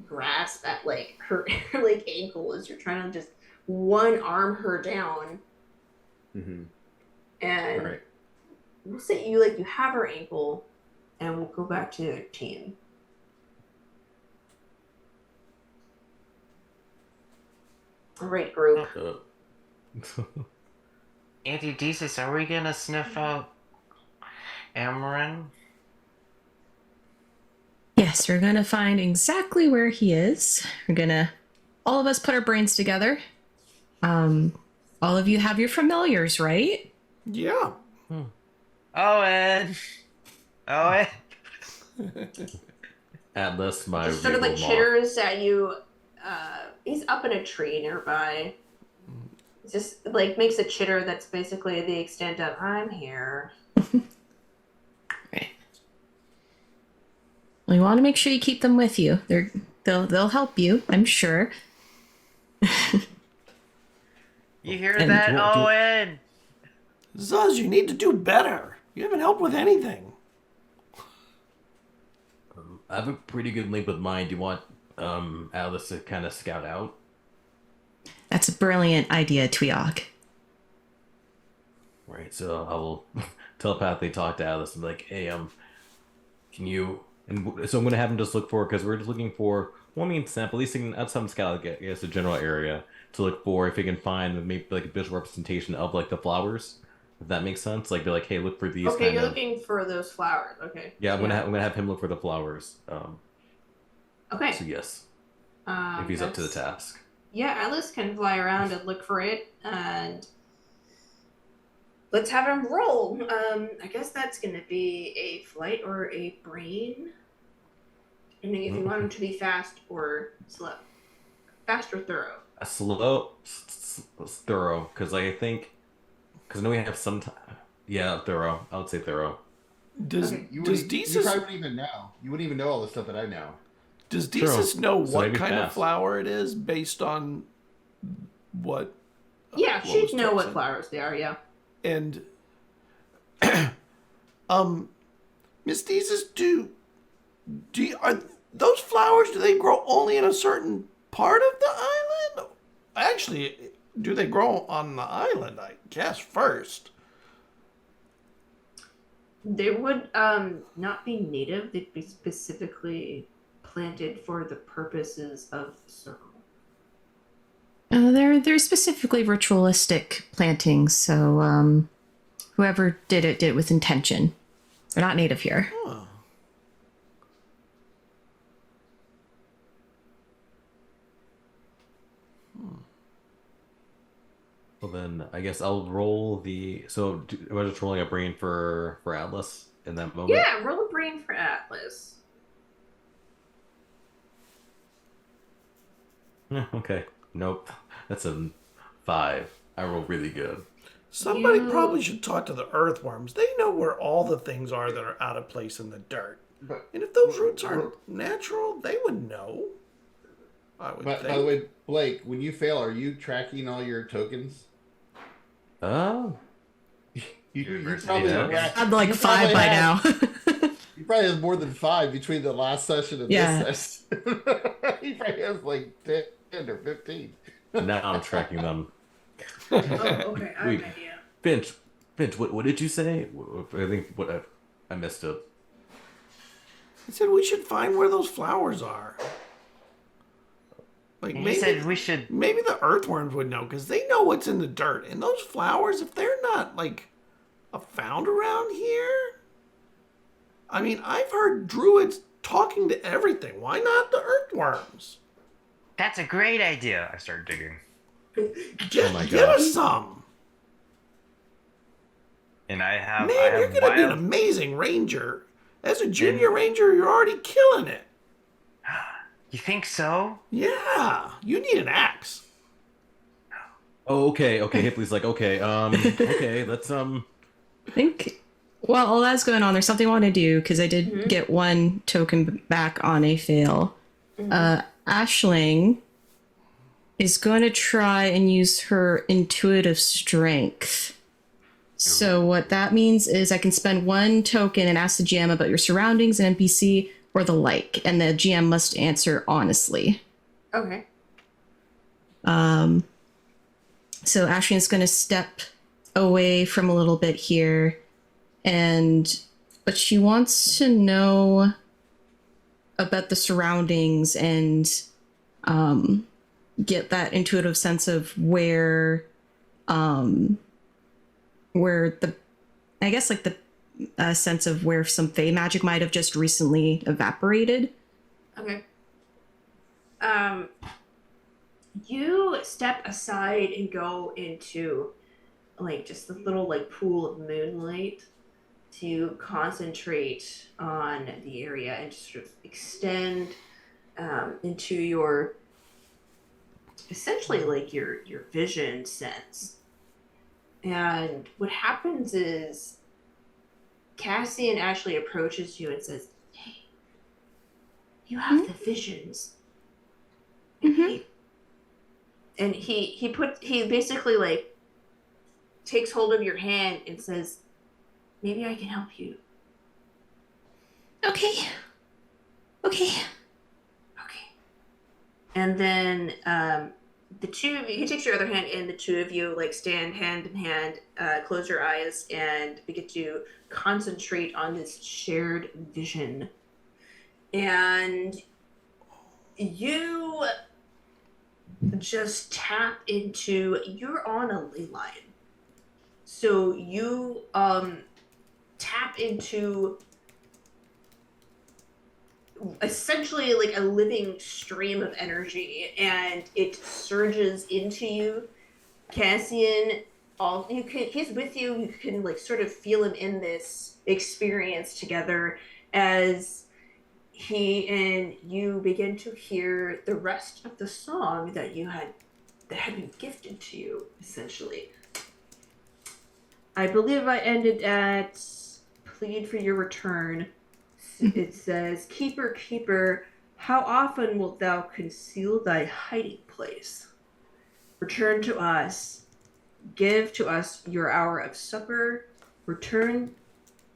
grasp at like her like ankle as you're trying to just one arm her down. Mm-hmm. And right. We'll say you have her ankle, and we'll go back to the team. All right, group. Auntie Jesus, are we gonna sniff out Emiryn? Yes, we're gonna find exactly where he is. We're gonna all of us put our brains together. All of you have your familiars, right? Yeah. Owen. Owen. Atlas, my Just sort of like regal moth. chitters at you. He's up in a tree nearby. Just like makes a chitter that's basically the extent of "I'm here." Right. Well, you want to make sure you keep them with you. They'll help you, I'm sure. You hear And that, do you- Owen? Zuz, you need to do better. You haven't helped with anything. I have a pretty good link with mine. Do you want Atlas to kind of scout out? That's a brilliant idea, Tuh-Wiogh. Right, so I will telepathically talk to Atlas and be like, hey, can you... And so I'm going to have him just look for, because we're just looking for, well, I mean, sample, at least he can, at some scout, I guess, a general area to look for if he can find maybe like a visual representation of like the flowers, if that makes sense. Like, be like, hey, look for these Okay, kind you're of... looking for those flowers. Okay. Yeah, I'm gonna have him look for the flowers. Okay. So yes, if he's up to the task. Yeah, Atlas can fly around and look for it, and let's have him roll. I guess that's going to be a flight or a brain, depending if you want him to be fast or slow. Fast or thorough. A slow, thorough, because I know we have some time. Yeah, thorough. I would say thorough. Does Okay. You Desus probably wouldn't even know. You wouldn't even know all the stuff that I know. does True. Desus know So what maybe kind of fast. flower it is based on what? Yeah, what she'd was know what chosen? flowers they are, yeah. And Miss Desus, are those flowers? Do they grow only in a certain part of the island? Actually, do they grow on the island? I guess first. They would not be native. They'd be specifically planted for the purposes of the circle. They're specifically ritualistic plantings, so whoever did it with intention. They're not native here. Huh. Well then, I guess I'll roll the. So am I just rolling a brain for Atlas in that moment? Yeah, roll a brain for Atlas. Okay. Nope. That's a 5. I roll really good. Somebody You- probably should talk to the earthworms. They know where all the things are that are out of place in the dirt. But And if those roots aren't natural, they would know. I would think. by the way, Blake, when you fail, are you tracking all your tokens? Oh. You University probably tokens. I'm like you 5 probably by have- now. You probably have more than 5 between the last session and Yeah. this session. He probably has like 10 or 15. Now I'm tracking them. Oh, okay, I have Wait. an idea. Finch, what did you say? I think I missed it. I said we should find where those flowers are. Like He maybe said we should. maybe the earthworms would know because they know what's in the dirt. And those flowers, if they're not like found around here, I mean, I've heard druids talking to everything. Why not the earthworms? That's a great idea. I started digging, Just my give gosh. us some. and I have. Man, I have you're gonna be an wild. amazing ranger. As a junior ranger, you're already killing it. You think so? Yeah, you need an axe. Oh, okay. Hipley's like, okay, okay, let's I think while all that's going on, there's something I want to do because I did get one token back on a fail. Aisling is going to try and use her intuitive strength. So what that means is I can spend one token and ask the GM about your surroundings, an NPC, or the like, and the GM must answer honestly. Okay. So Ashley's going to step away from a little bit here, but she wants to know about the surroundings and get that intuitive sense of where the, I guess like the sense of where some Fey magic might have just recently evaporated. Okay. you step aside and go into like just a little like pool of moonlight to concentrate on the area and just sort of extend into your essentially like your vision sense. And what happens is Cassian actually approaches you and says, "Hey, you have the visions." Mm-hmm. And he basically like takes hold of your hand and says, "Maybe I can help you." Okay. Okay. And then the two of you, he takes your other hand, and the two of you like stand hand in hand, close your eyes, and begin to concentrate on this shared vision. And you just tap into, you're on a ley line. So you tap into essentially like a living stream of energy, and it surges into you. Cassian, he's with you. You can like sort of feel him in this experience together as he and you begin to hear the rest of the song that had been gifted to you, essentially. I believe I ended at "Plead for your return." It says, "Keeper, keeper, how often wilt thou conceal thy hiding place? Return to us. Give to us your hour of supper. Return.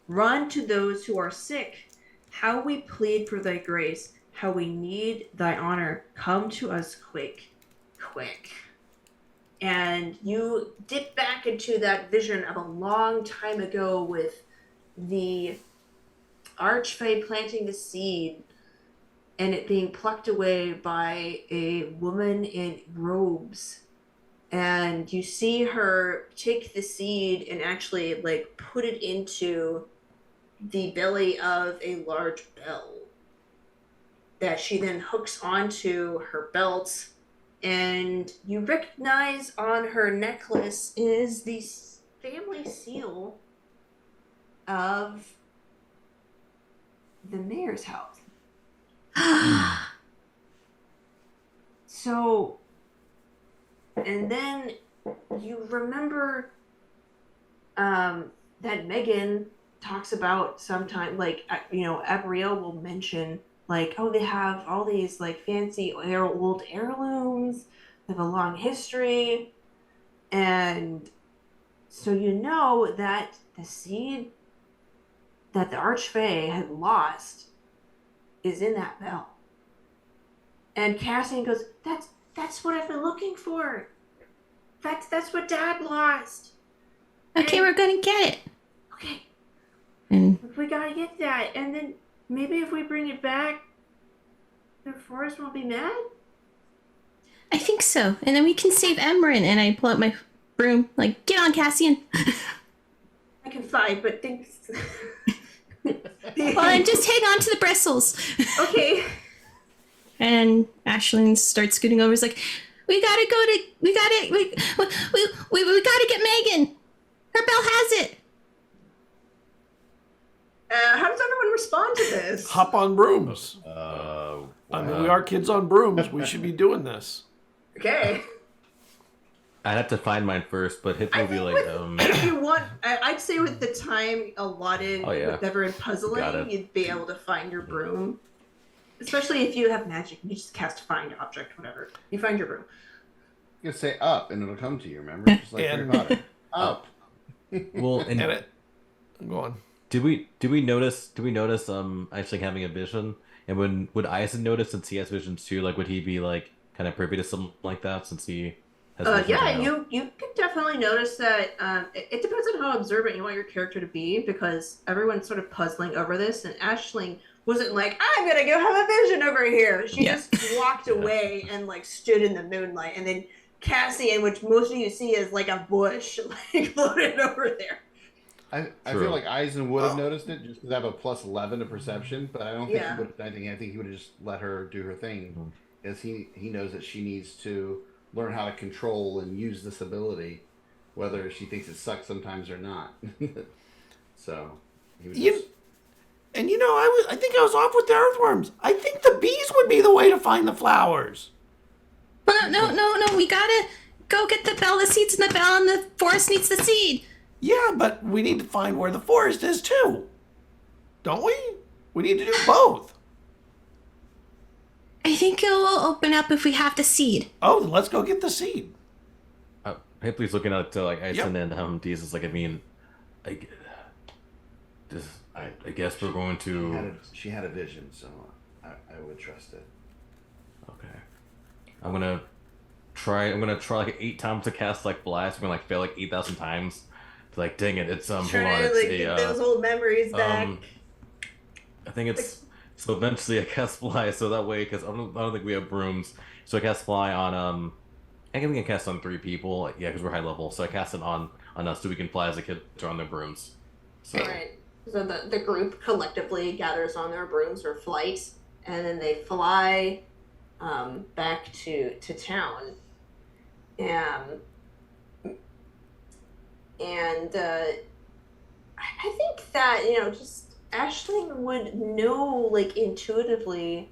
Run to those who are sick. How we plead for thy grace. How we need thy honor. Come to us quick, quick." And you dip back into that vision of a long time ago with the Archfey planting the seed and it being plucked away by a woman in robes. And you see her take the seed and actually like put it into the belly of a large bell that she then hooks onto her belt. And you recognize on her necklace is the family seal of the mayor's house. So, and then you remember that Megan talks about sometime, like, Abrielle will mention, like, oh, they have all these, like, fancy old heirlooms, they have a long history, and so you know that the seed that the Archfey had lost is in that bell. And Cassian goes, that's what I've been looking for. That's what Dad lost. Okay, and, we're gonna get it. Okay. And we gotta get that. And then maybe if we bring it back, the forest won't be mad? I think so. And then we can save Emiryn. And I pull out my broom, like, get on, Cassian. I can fly, but thanks. Well, then just hang on to the bristles. Okay. And Aislin starts scooting over. Is like, we gotta get Megan. Her bell has it. How does everyone respond to this? Hop on brooms. Wow. I mean, we are kids on brooms. We should be doing this. Okay. I'd have to find mine first, but Hip will be like, if you want, I'd say with the time allotted, whatever in Got puzzling, it. you'd be able to find your broom. Especially if you have magic, you just cast find object, whatever. You find your broom. You can say up, and it'll come to you. Remember, just like Harry Potter. Up. well, and Go on. did we notice Aislin having a vision? And would Aislin notice, since he has visions too? Like, would he be like kind of privy to something like that, since he has visions? Yeah, you can definitely notice that. It depends on how observant you want your character to be, because everyone's sort of puzzling over this, and Aislin wasn't like, I'm gonna go have a vision over here. She just walked away and like stood in the moonlight, and then Cassian, which most of you see is like a bush, like floated over there. I feel like Eisen would have noticed it just because I have a plus 11 to perception, but I don't think he would have done anything. I think he would have just let her do her thing, as he knows that she needs to learn how to control and use this ability, whether she thinks it sucks sometimes or not. So, he was just... And I think I was off with the earthworms. I think the bees would be the way to find the flowers. No. We gotta go get the bell. The seed's in the bell, and the forest needs the seed. Yeah, but we need to find where the forest is too. Don't we? We need to do both. I think it will open up if we have the seed. Oh, then let's go get the seed. Hipley's looking at Aislin and Jesus. I guess we're going to. She had a vision, so I would trust it. Okay. I'm gonna try like 8 times to cast blast. I'm gonna fail 8,000 times. Dang it! It's Trying to get those old memories back. I think it's so eventually I cast fly, so that way because I don't think we have brooms, so I cast fly on I think we can cast on 3 people. Yeah, because we're high level, so I cast it on us so we can fly as a kid on their brooms. So. All right. So the group collectively gathers on their brooms or flight, and then they fly back to town. And I think that, just Aisling would know, intuitively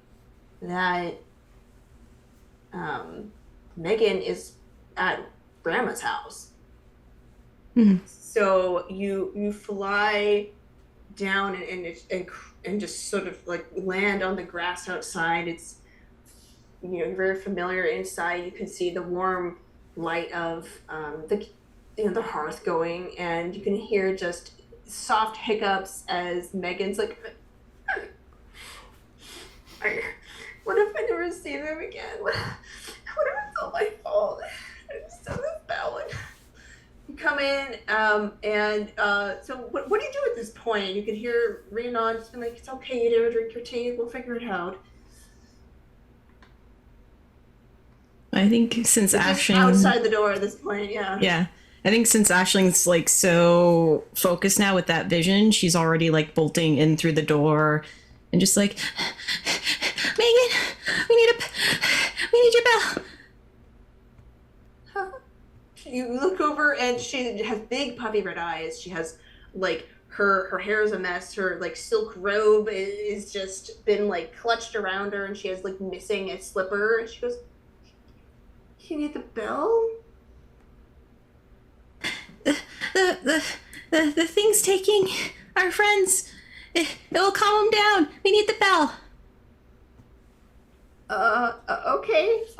that Megan is at Grandma's house. Mm-hmm. So you fly down and just sort of land on the grass outside. It's very familiar inside. You can see the warm light of the hearth going, and you can hear just soft hiccups as Megan's like, what if I never see them again? What if it's all my fault? I just done this bad one. You come in, so what do you do at this point? You can hear Rhiannon just being like, it's okay, you never drink your tea, we'll figure it out. I think since Aisling... outside the door at this point, yeah. Yeah. I think since Aisling's so focused now with that vision, she's already bolting in through the door and just Megan, we need your bell. Huh? You look over and she has big puffy red eyes. She has her hair is a mess. Her silk robe is just been clutched around her, and she has missing a slipper. And she goes, "You need the bell?" The thing's taking our friends. It will calm them down. We need the bell.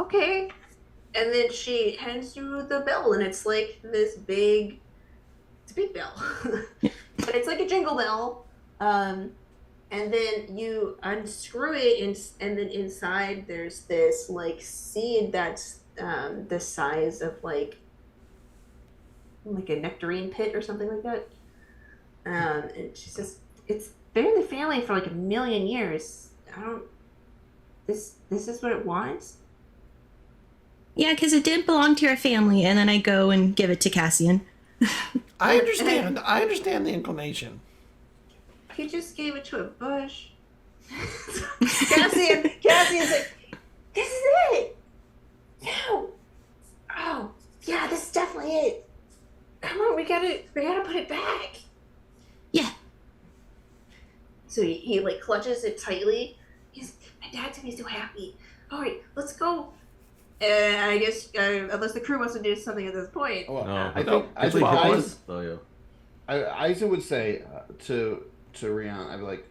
Okay. And then she hands you the bell, and it's this big, it's a big bell, but it's a jingle bell. And then you unscrew it, and then inside there's this seed that's the size of a nectarine pit or something like that. And she says, it's been in the family for 1 million years. This is what it wants? Yeah, because it didn't belong to your family, and then I go and give it to Cassian. I understand the inclination. He just gave it to a bush. Cassian's like, this is it! No! Oh, yeah, this is definitely it. Come on, we gotta put it back. Yeah. So he clutches it tightly. My dad's gonna be so happy. All right, let's go. And I guess unless the crew wants to do something at this point. Well, No, I think Aizen would say to Rhiannon, I'd be like,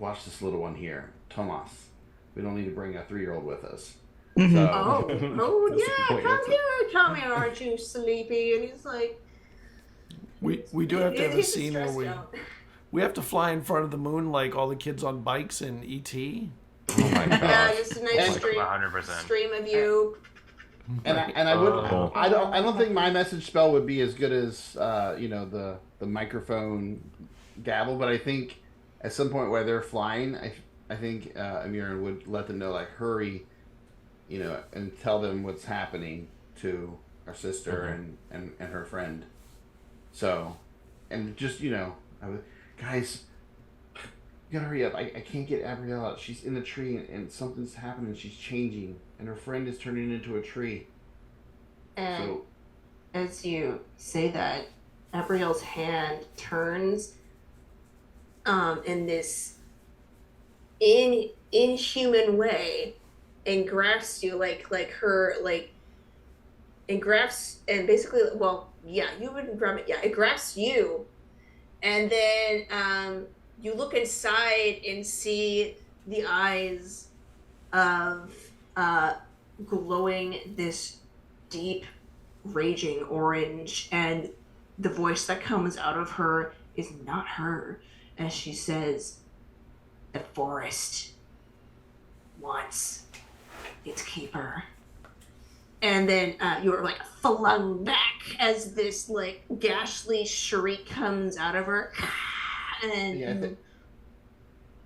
watch this little one here, Tomas. We don't need to bring a 3-year-old with us. Mm-hmm. So, Yeah, come here, aren't you sleepy? And he's like, we do have to have a he's scene where stressed out. we have to fly in front of the moon like all the kids on bikes in E.T. Oh my god. Yeah, just a nice 100%. stream of you. and I would I don't think my message spell would be as good as the microphone gabble, but I think at some point where they're flying, I think Emiryn would let them know hurry, and tell them what's happening to our sister and her friend. So, and just guys, you gotta hurry up. I can't get Abrielle out. She's in the tree and something's happening. She's changing, and her friend is turning into a tree. And as you say that, Abriel's hand turns in this inhuman way and grasps you and grasps and basically, you wouldn't grab it. Yeah, it grasps you, and then you look inside and see the eyes of glowing this deep, raging orange, and the voice that comes out of her is not her, as she says, "The forest wants its keeper." And then you're like flung back as this like ghastly shriek comes out of her. And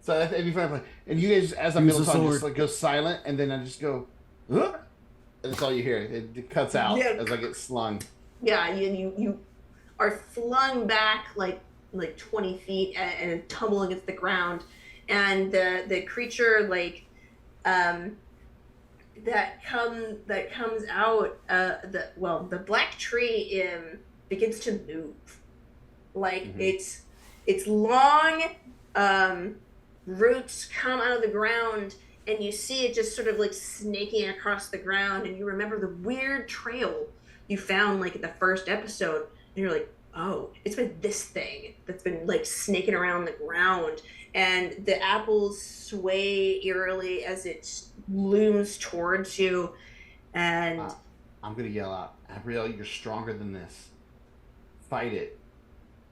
so that'd be fun. And you guys, as I'm middle talking, just like go silent, and then I just go, huh? And that's all you hear. It cuts out as I get slung. Yeah, you are flung back like 20 feet and tumble against the ground, and the creature that comes out the black tree begins to move, like its long roots come out of the ground, and you see it just sort of like snaking across the ground, and you remember the weird trail you found like in the first episode, and you're like, oh, it's been this thing that's been like snaking around the ground, and the apples sway eerily as it looms towards you, and I'm gonna yell out, Abriel, you're stronger than this. Fight it.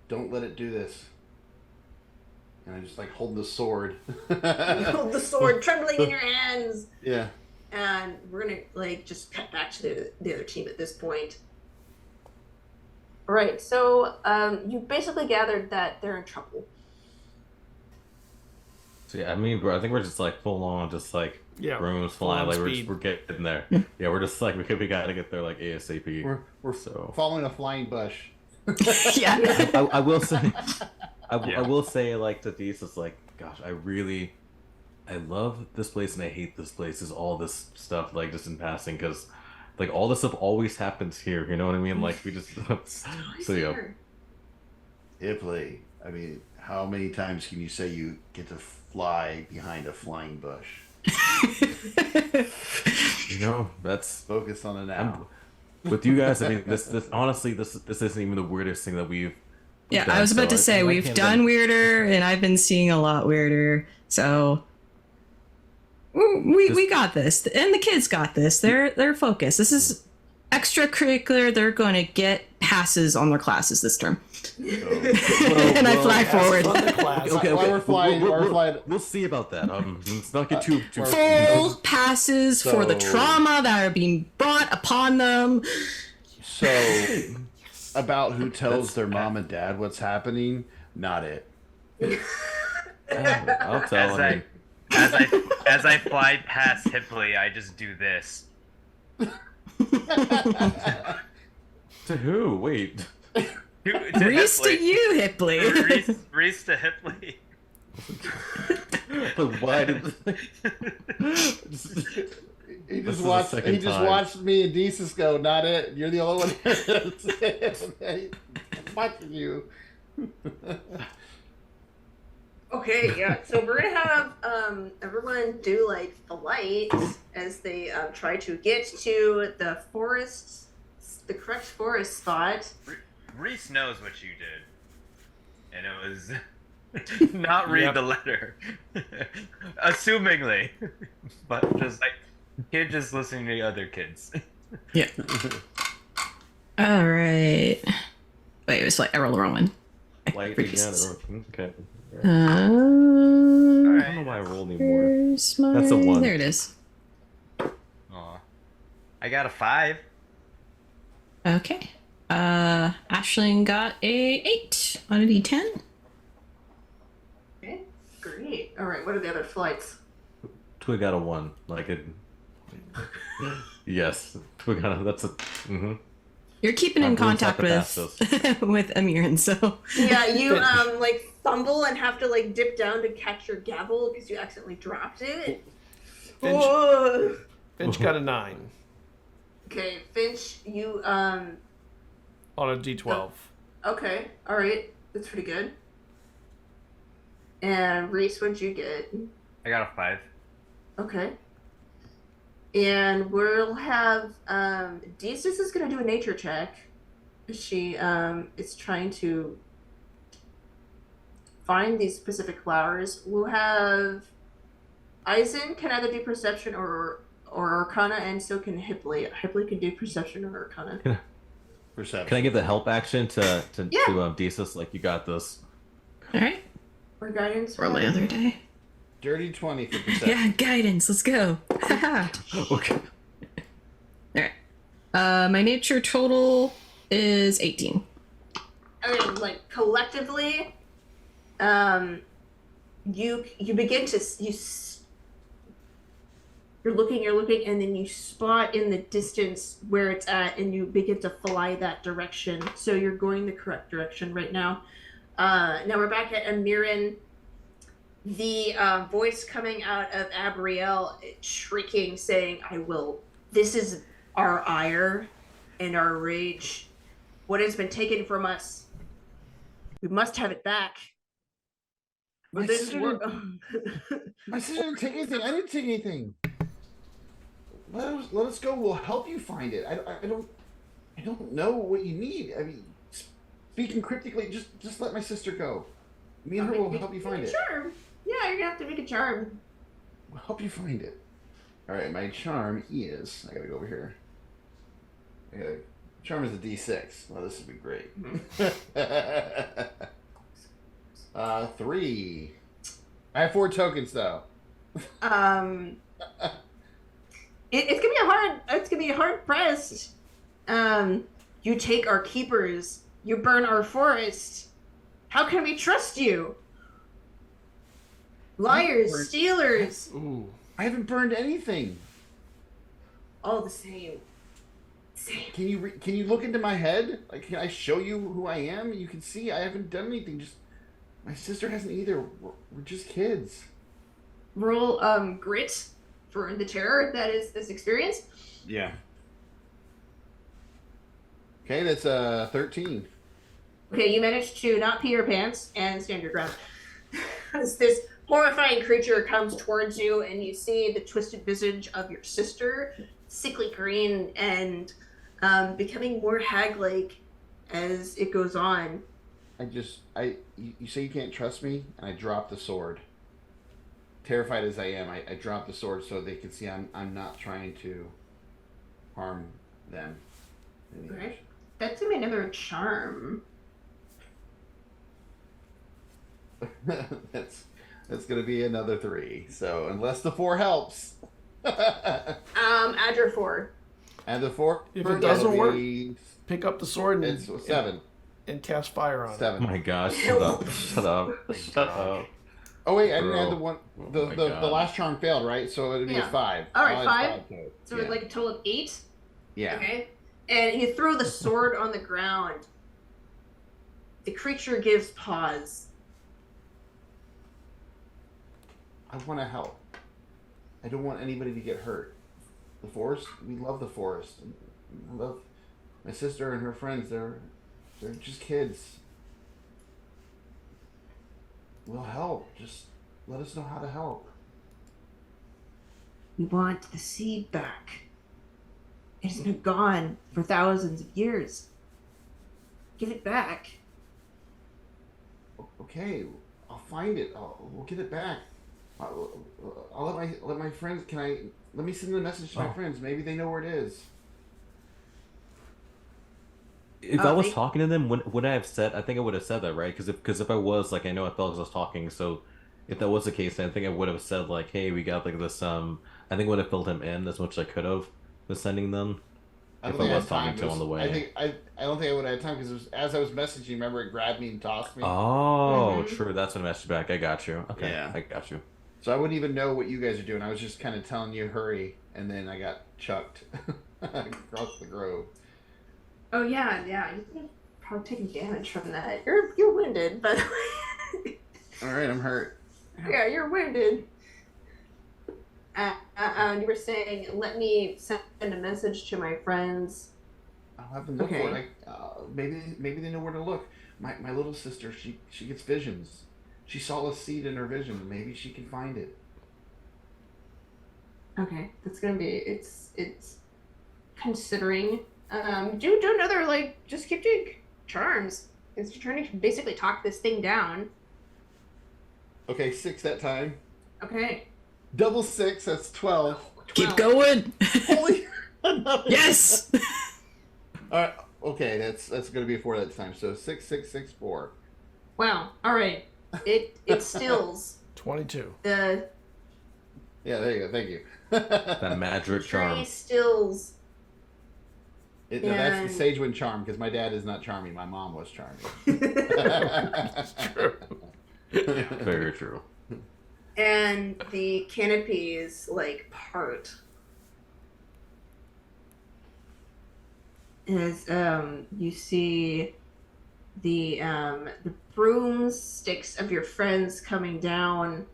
Don't let it do this. And I just like hold the sword. You hold the sword trembling in your hands. Yeah. And we're gonna like just cut back to the other team at this point. All right, so you basically gathered that they're in trouble. So yeah, I mean, I think we're just like full on, just like brooms flying, like we're getting there. Yeah, we're just like we gotta get there like ASAP. We're so following a flying bush. Yeah. I will say, I will say like to these, it's like, gosh, I love this place and I hate this place. Is all this stuff like just in passing, because like all this stuff always happens here. You know what I mean? Like we just so yeah. Ipley, I mean, how many times can you say you get to fly behind a flying bush? You know, that's focus on it now. With you guys, I mean, this honestly, this isn't even the weirdest thing that we've. Yeah, done, I was about to say we've done weirder, and I've been seeing a lot weirder. So we got this, and the kids got this. They're focused. This is extracurricular. They're going to get passes on their classes this term. And I fly forward. Okay. We're flying. We'll see about that. Let's not get too full passes for the trauma that are being brought upon them. So, about who tells their mom and dad what's happening? Not it. I'll tell them. As I fly past Hipley, I just do this. To who? Wait. Rhys to you, Hipley. Rhys to Hipley. But why did he just watched me and Desus go, not it. You're the only one watching you. Okay, yeah. So we're gonna have everyone do like the lights as they try to get to the forest, the correct forest spot. Rhys knows what you did, and it was not read the letter, assumingly, but just like kid just listening to other kids. Yeah. All right. Wait, it was like I rolled the wrong one. Light again. Okay. I don't know why I rolled anymore. That's a 1. There it is. Aw. I got a 5. Okay. Aislin got a 8 on a D10. Okay, great. All right, what are the other flights? Twig got a 1. Like it. Yes, Twig got a. That's a. Mm-hmm. You're keeping in contact with Emiryn, so. Yeah, you like fumble and have to like dip down to catch your gavel because you accidentally dropped it. Fynch got a 9. Okay, Fynch, you On a D12. Okay, all right, that's pretty good. And Rhys, what'd you get? I got a 5. Okay. And we'll have Deezus is gonna do a nature check. She is trying to find these specific flowers. We'll have Aislin can either do perception or arcana, and so can Hipley. Hipley can do perception or arcana. Perception. Can I give the help action to Desus? Like, you got this. All right. Or guidance. Roll my other day. Dirty 20 for perception. Yeah, guidance. Let's go. Okay. All right. My nature total is 18. Okay, like collectively, you begin to you're looking, and then you spot in the distance where it's at, and you begin to fly that direction. So you're going the correct direction right now. Now we're back at Emiryn. The voice coming out of Abrielle, shrieking, saying, "I will. This is our ire and our rage. What has been taken from us, we must have it back." My sister didn't take anything. I didn't take anything. Let us go. We'll help you find it. I don't know what you need. I mean, speaking cryptically, just let my sister go. Me and her will help you find it. Charm. Yeah, you're gonna have to make a charm. We'll help you find it. All right, my charm is. I gotta go over here. Charm is a D6. Well, this would be great. 3. I have 4 tokens though. It's gonna be a hard pressed. You take our keepers. You burn our forest. How can we trust you? Liars, stealers. Ooh. I haven't burned anything. All the same. Can you look into my head? Like, can I show you who I am? You can see I haven't done anything. Just my sister hasn't either. We're just kids. Roll grit for the terror that is this experience. Yeah. Okay, that's 13. Okay, you managed to not pee your pants and stand your ground. As this horrifying creature comes towards you, and you see the twisted visage of your sister, sickly green and becoming more hag-like as it goes on. You say you can't trust me, and I drop the sword. Terrified as I am, I drop the sword so they can see I'm not trying to harm them. Okay. That's gonna be another charm. That's gonna be another 3. So unless the 4 helps. Add your 4. Add the 4. If it doesn't work, pick up the sword and it's 7. And cast fire on 7. Oh my gosh! Shut up! Shut up! Shut up! Oh wait, I didn't add the one. Oh The last charm failed, right? So it'd be a 5. All right, I'll 5. add 5 to it. So it's like a total of 8. Yeah. Okay. And you throw the sword on the ground. The creature gives pause. I want to help. I don't want anybody to get hurt. The forest, we love the forest. I love my sister and her friends. They're just kids. We'll help. Just let us know how to help. We want the seed back. It has been gone for thousands of years. Give it back. Okay, I'll find it. We'll get it back. I'll let my friends. Let me send a message to my friends. Maybe they know where it is. If I was talking to them, would I have said? I think I would have said that, right? Because if I was, like, I know I felt I was talking. So if that was the case, I think I would have said, like, hey, we got like this. I think I would have filled him in as much as I could have with sending them. If I was talking to him on the way. I don't think I would have had time because as I was messaging, remember it grabbed me and tossed me. Oh, true. That's when I messaged back. I got you. Okay, yeah. I got you. So I wouldn't even know what you guys are doing. I was just kind of telling you hurry, and then I got chucked across the grove. Oh yeah. You're probably taking damage from that. You're winded, by the way. All right, I'm hurt. Yeah, you're winded. You were saying, let me send a message to my friends. I'll have them look for it. Maybe they know where to look. My little sister, she gets visions. She saw a seed in her vision. Maybe she can find it. Okay, that's gonna be it's considering. Do another just keep doing charms. Because you're trying to basically talk this thing down. Okay, 6 that time. Okay. Double 6, that's 12. Keep going. Holy Yes. All right. Okay, that's gonna be a 4 that time. So 6, 6, 6, 4. Wow. All right. It stills 22. the Yeah, there you go. Thank you. That magic charm. tree stills. No, that's the Sagewind charm because my dad is not charming. My mom was charming. True. Very true. And the canopies part. As you see the broomsticks of your friends coming down,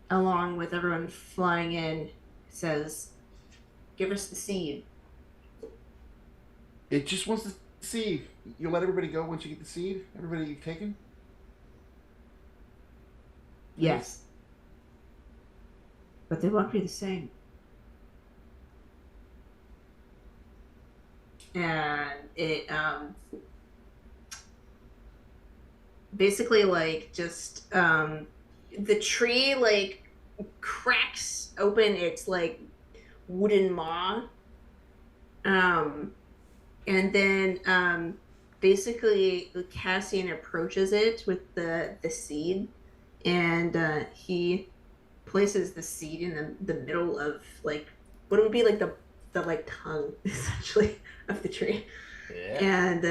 along with everyone flying in, says, "Give us the seed." It just wants to see. You'll let everybody go once you get the seed? Everybody taken? Yes. But they won't be the same. And it basically the tree cracks open its wooden maw, and then basically Cassian approaches it with the seed, and he places the seed in the middle of what would be the tongue essentially of the tree. Yeah. And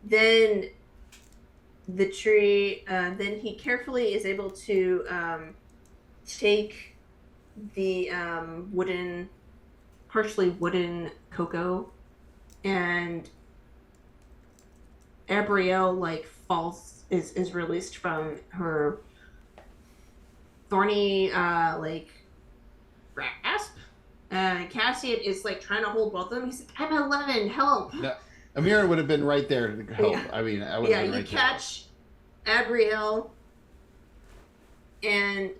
then the tree, then he carefully is able to take the partially wooden cocoa, and Abrielle falls, is released from her thorny grasp. Cassian is trying to hold both of them. He's like, "I'm 11, help!" No, Emiryn would have been right there to help. Yeah. I mean, I would have been right you catch Abrielle, and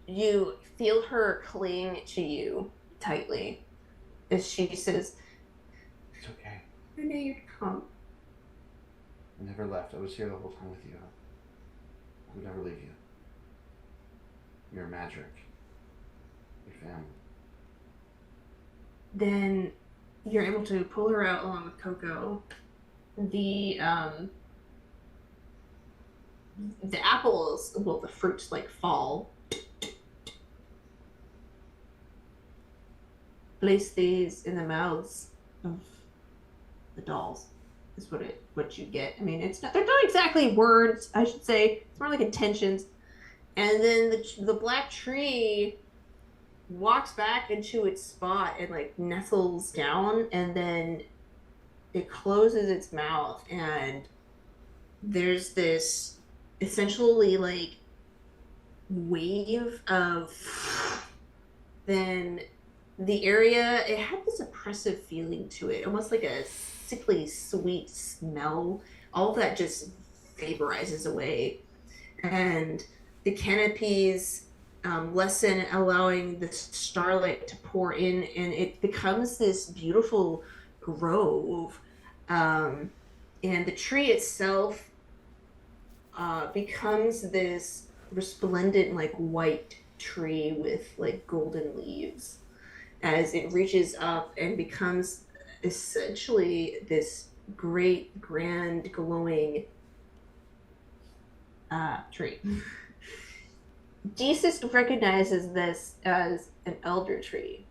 you feel her cling to you tightly as she says, It's okay. "I know you'd come." I never left. I was here the whole time with you. I would never leave you. You're magic. Your family. Then you're able to pull her out along with Coco. The apples, the fruits fall. Place these in the mouths of the dolls. Is what you get. I mean, they're not exactly words, I should say. It's more like intentions. And then the black tree walks back into its spot and nestles down, and then it closes its mouth, and there's this essentially wave of, then the area, it had this oppressive feeling to it, almost like a sickly sweet smell. All of that just vaporizes away, and the canopies lessen, allowing the starlight to pour in, and it becomes this beautiful grove. And the tree itself becomes this resplendent white tree with golden leaves as it reaches up and becomes essentially this great, grand, glowing tree. Jesus recognizes this as an elder tree,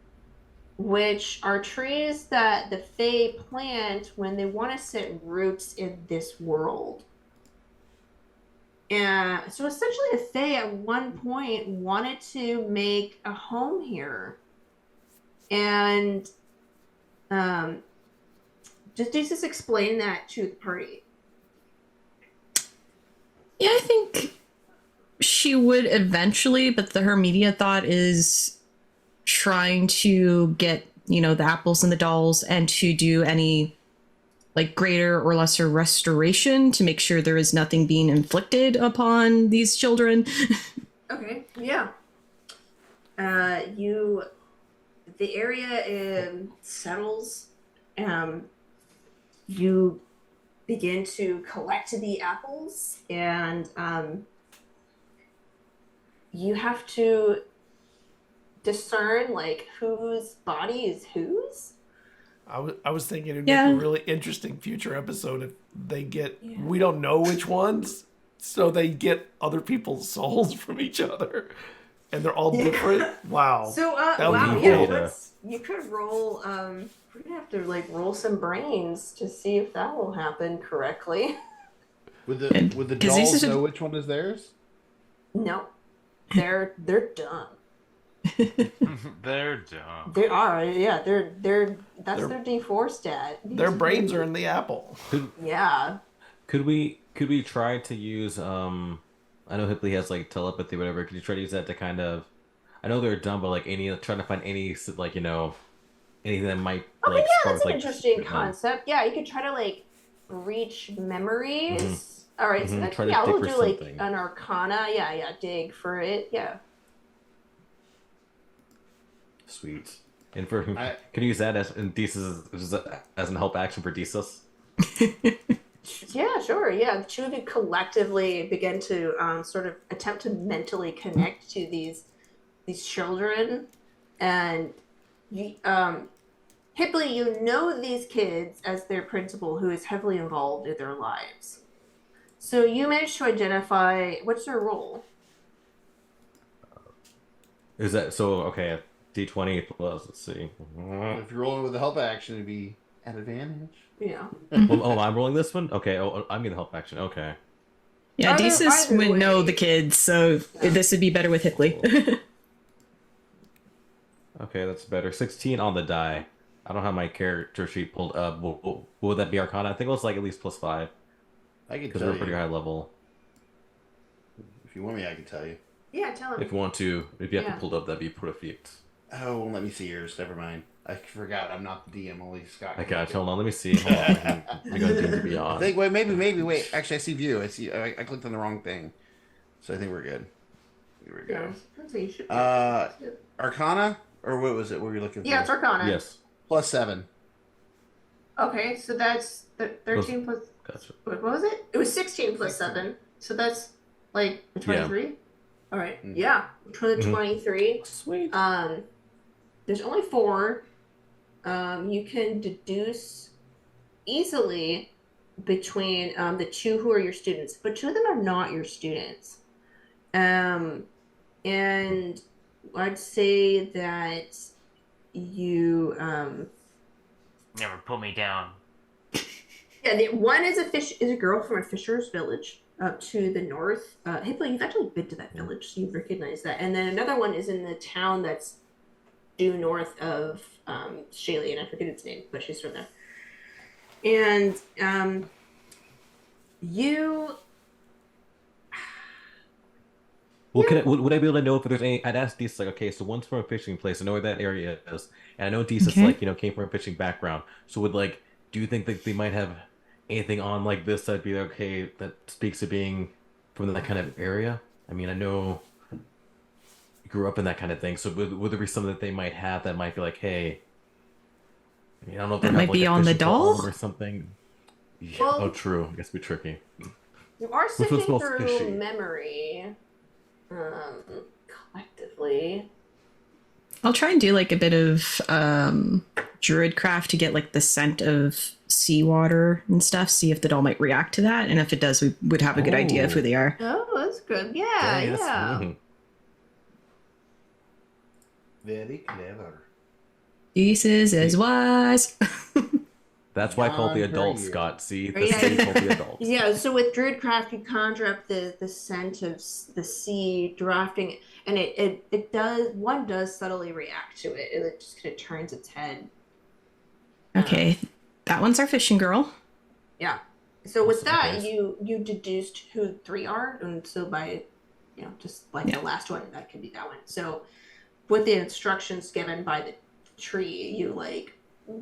which are trees that the Fae plant when they want to set roots in this world. And so essentially the Fae at one point wanted to make a home here. And does Jesus explain that to the party? Yeah, I think she would eventually, but her immediate thought is trying to get, the apples and the dolls and to do any like greater or lesser restoration to make sure there is nothing being inflicted upon these children. Okay, yeah. The area settles. You begin to collect the apples, and you have to discern like whose body is whose. I was thinking it'd make a really interesting future episode if they get we don't know which ones, so they get other people's souls from each other, and they're all different. Wow. So that would be cool. You could roll. We're gonna have to like roll some brains to see if that will happen correctly. Would the dolls know which one is theirs? No, they're dumb. They're dumb. They are, yeah. That's their D4 stat. Their brains are in the apple. Yeah. Could we try to use I know Hipley has like telepathy, whatever. Could you try to use that to kind of? I know they're dumb, but like trying to find any like anything that might. Okay, like, yeah, that's an like, interesting concept. Yeah, you could try to like reach memories. Mm-hmm. All right, so we'll do like an Arcana. Yeah, dig for it. Yeah. Sweet. And for can you use that as an help action for Desus? Yeah, sure. Yeah, the two of you collectively begin to sort of attempt to mentally connect to these children, and you, Hipley, you know these kids as their principal, who is heavily involved in their lives. So you managed to identify what's their role. Is that so? Okay. D20 plus, let's see. If you're rolling with the help action, it'd be at advantage. Yeah. I'm rolling this one? Okay, I'm going to help action. Okay. Yeah, Desus would know the kids, so this would be better with Hipley. Okay, that's better. 16 on the die. I don't have my character sheet pulled up. Would that be Arcana? I think it was like at least +5. I can tell you. Because we're pretty high level. If you want me, I can tell you. Yeah, tell him. If you want to, if you have to pull it up, that'd be perfect. Oh, let me see yours. Never mind. I forgot. I'm not the DM. Only Scott. I got you. Hold on. Let me see. Hold on. I got to be on. Maybe. Wait. Actually, I see view. I see. I clicked on the wrong thing. So I think we're good. Here we go. Arcana, or what was it? What were you looking for? Yeah, it's Arcana. Yes. +7. Okay, so that's 13 plus. Gotcha. What was it? It was 16 plus 7. So that's like 23. Yeah. All right. Mm-hmm. Yeah, for the 23. Sweet. There's only 4. You can deduce easily between the 2 who are your students, but 2 of them are not your students. And I'd say that you never put me down. Yeah, one is a girl from a fisher's village up to the north. Hipley, you've actually been to that village, so you recognize that. And then another one is in the town that's due north of Shaylee, and I forget its name, but she's from there. And you... Well, would I be able to know if there's any? I'd ask Desus, like, okay, so one's from a fishing place. I know where that area is, and I know Desus, came from a fishing background. So do you think that they might have anything on like this that'd be okay that speaks to being from that kind of area? I mean, I know you grew up in that kind of thing, so would there be something that they might have that might be like, hey, I don't know if that might be on the doll or something. Yeah. Well, true. I guess it'd be tricky. You are sifting through memory. Collectively. I'll try and do like a bit of druidcraft to get like the scent of seawater and stuff, see if the doll might react to that, and if it does, we would have a good idea of who they are. Oh, that's good. Yeah. Very clever. Desus is wise. That's why I called the adults, Scott. See? That's why I called the adults. Yeah, so with Druidcraft, you conjure up the scent of the sea drafting, and it does subtly react to it. It just kind of turns its head. Okay, that one's our fishing girl. Yeah. So with that, you deduced who 3 are, and so by just like the last one, that could be that one. So with the instructions given by the tree, you like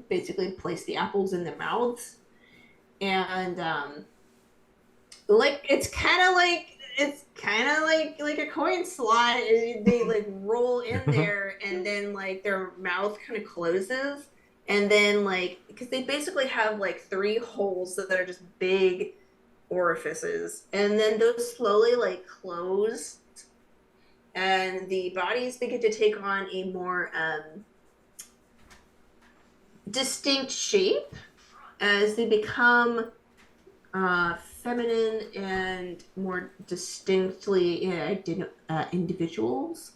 basically place the apples in their mouths, and like it's kind of like a coin slot. They like roll in there, and then like their mouth kind of closes, and then like because they basically have like 3 holes that are just big orifices, and then those slowly like close, and the bodies begin to take on a more distinct shape as they become feminine and more distinctly individuals,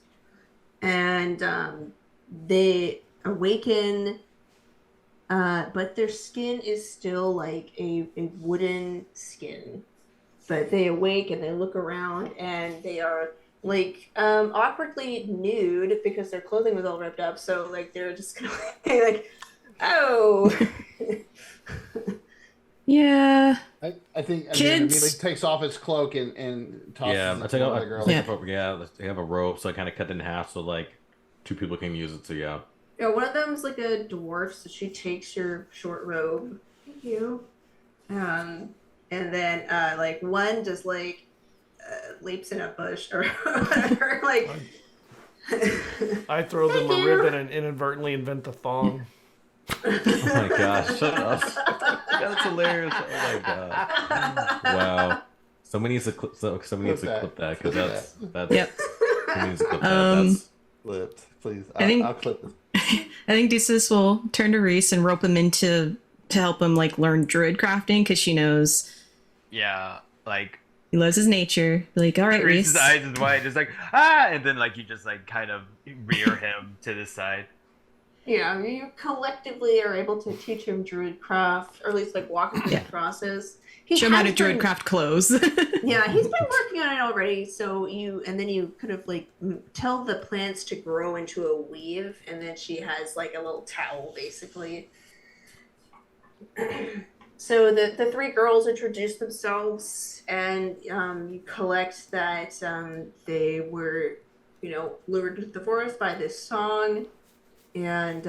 and they awaken, but their skin is still like a wooden skin. But they awake and they look around, and they are like awkwardly nude because their clothing was all ripped up. So like they're just kind of like oh. Yeah. I think Kids. immediately takes off his cloak and tosses it to one of the girls. They have a rope, so I kind of cut it in half so like 2 people can use it. So yeah. Yeah, one of them's like a dwarf, so she takes your short robe. Thank you. And then like one just like leaps in a bush or like. I throw them a ribbon and inadvertently invent the thong. Oh my gosh, shut up. That's hilarious. Oh my god. Wow. Somebody needs to clip that because that's Yep. somebody needs to clip that. That's Clipped, please. I'll clip this. I think Desus will turn to Rhys and rope him to help him like learn druid crafting because she knows Yeah, like he loves his nature. Like, all right, Rhys. Rhys's eyes is wide, just like and then like you just like kind of rear him to the side. Yeah, you collectively are able to teach him druid craft, or at least like walk him through the process. Show him how to druid craft clothes. Yeah, he's been working on it already. So you kind of like tell the plants to grow into a weave, and then she has like a little towel basically. So the 3 girls introduce themselves, and you collect that they were, lured to the forest by this song. And,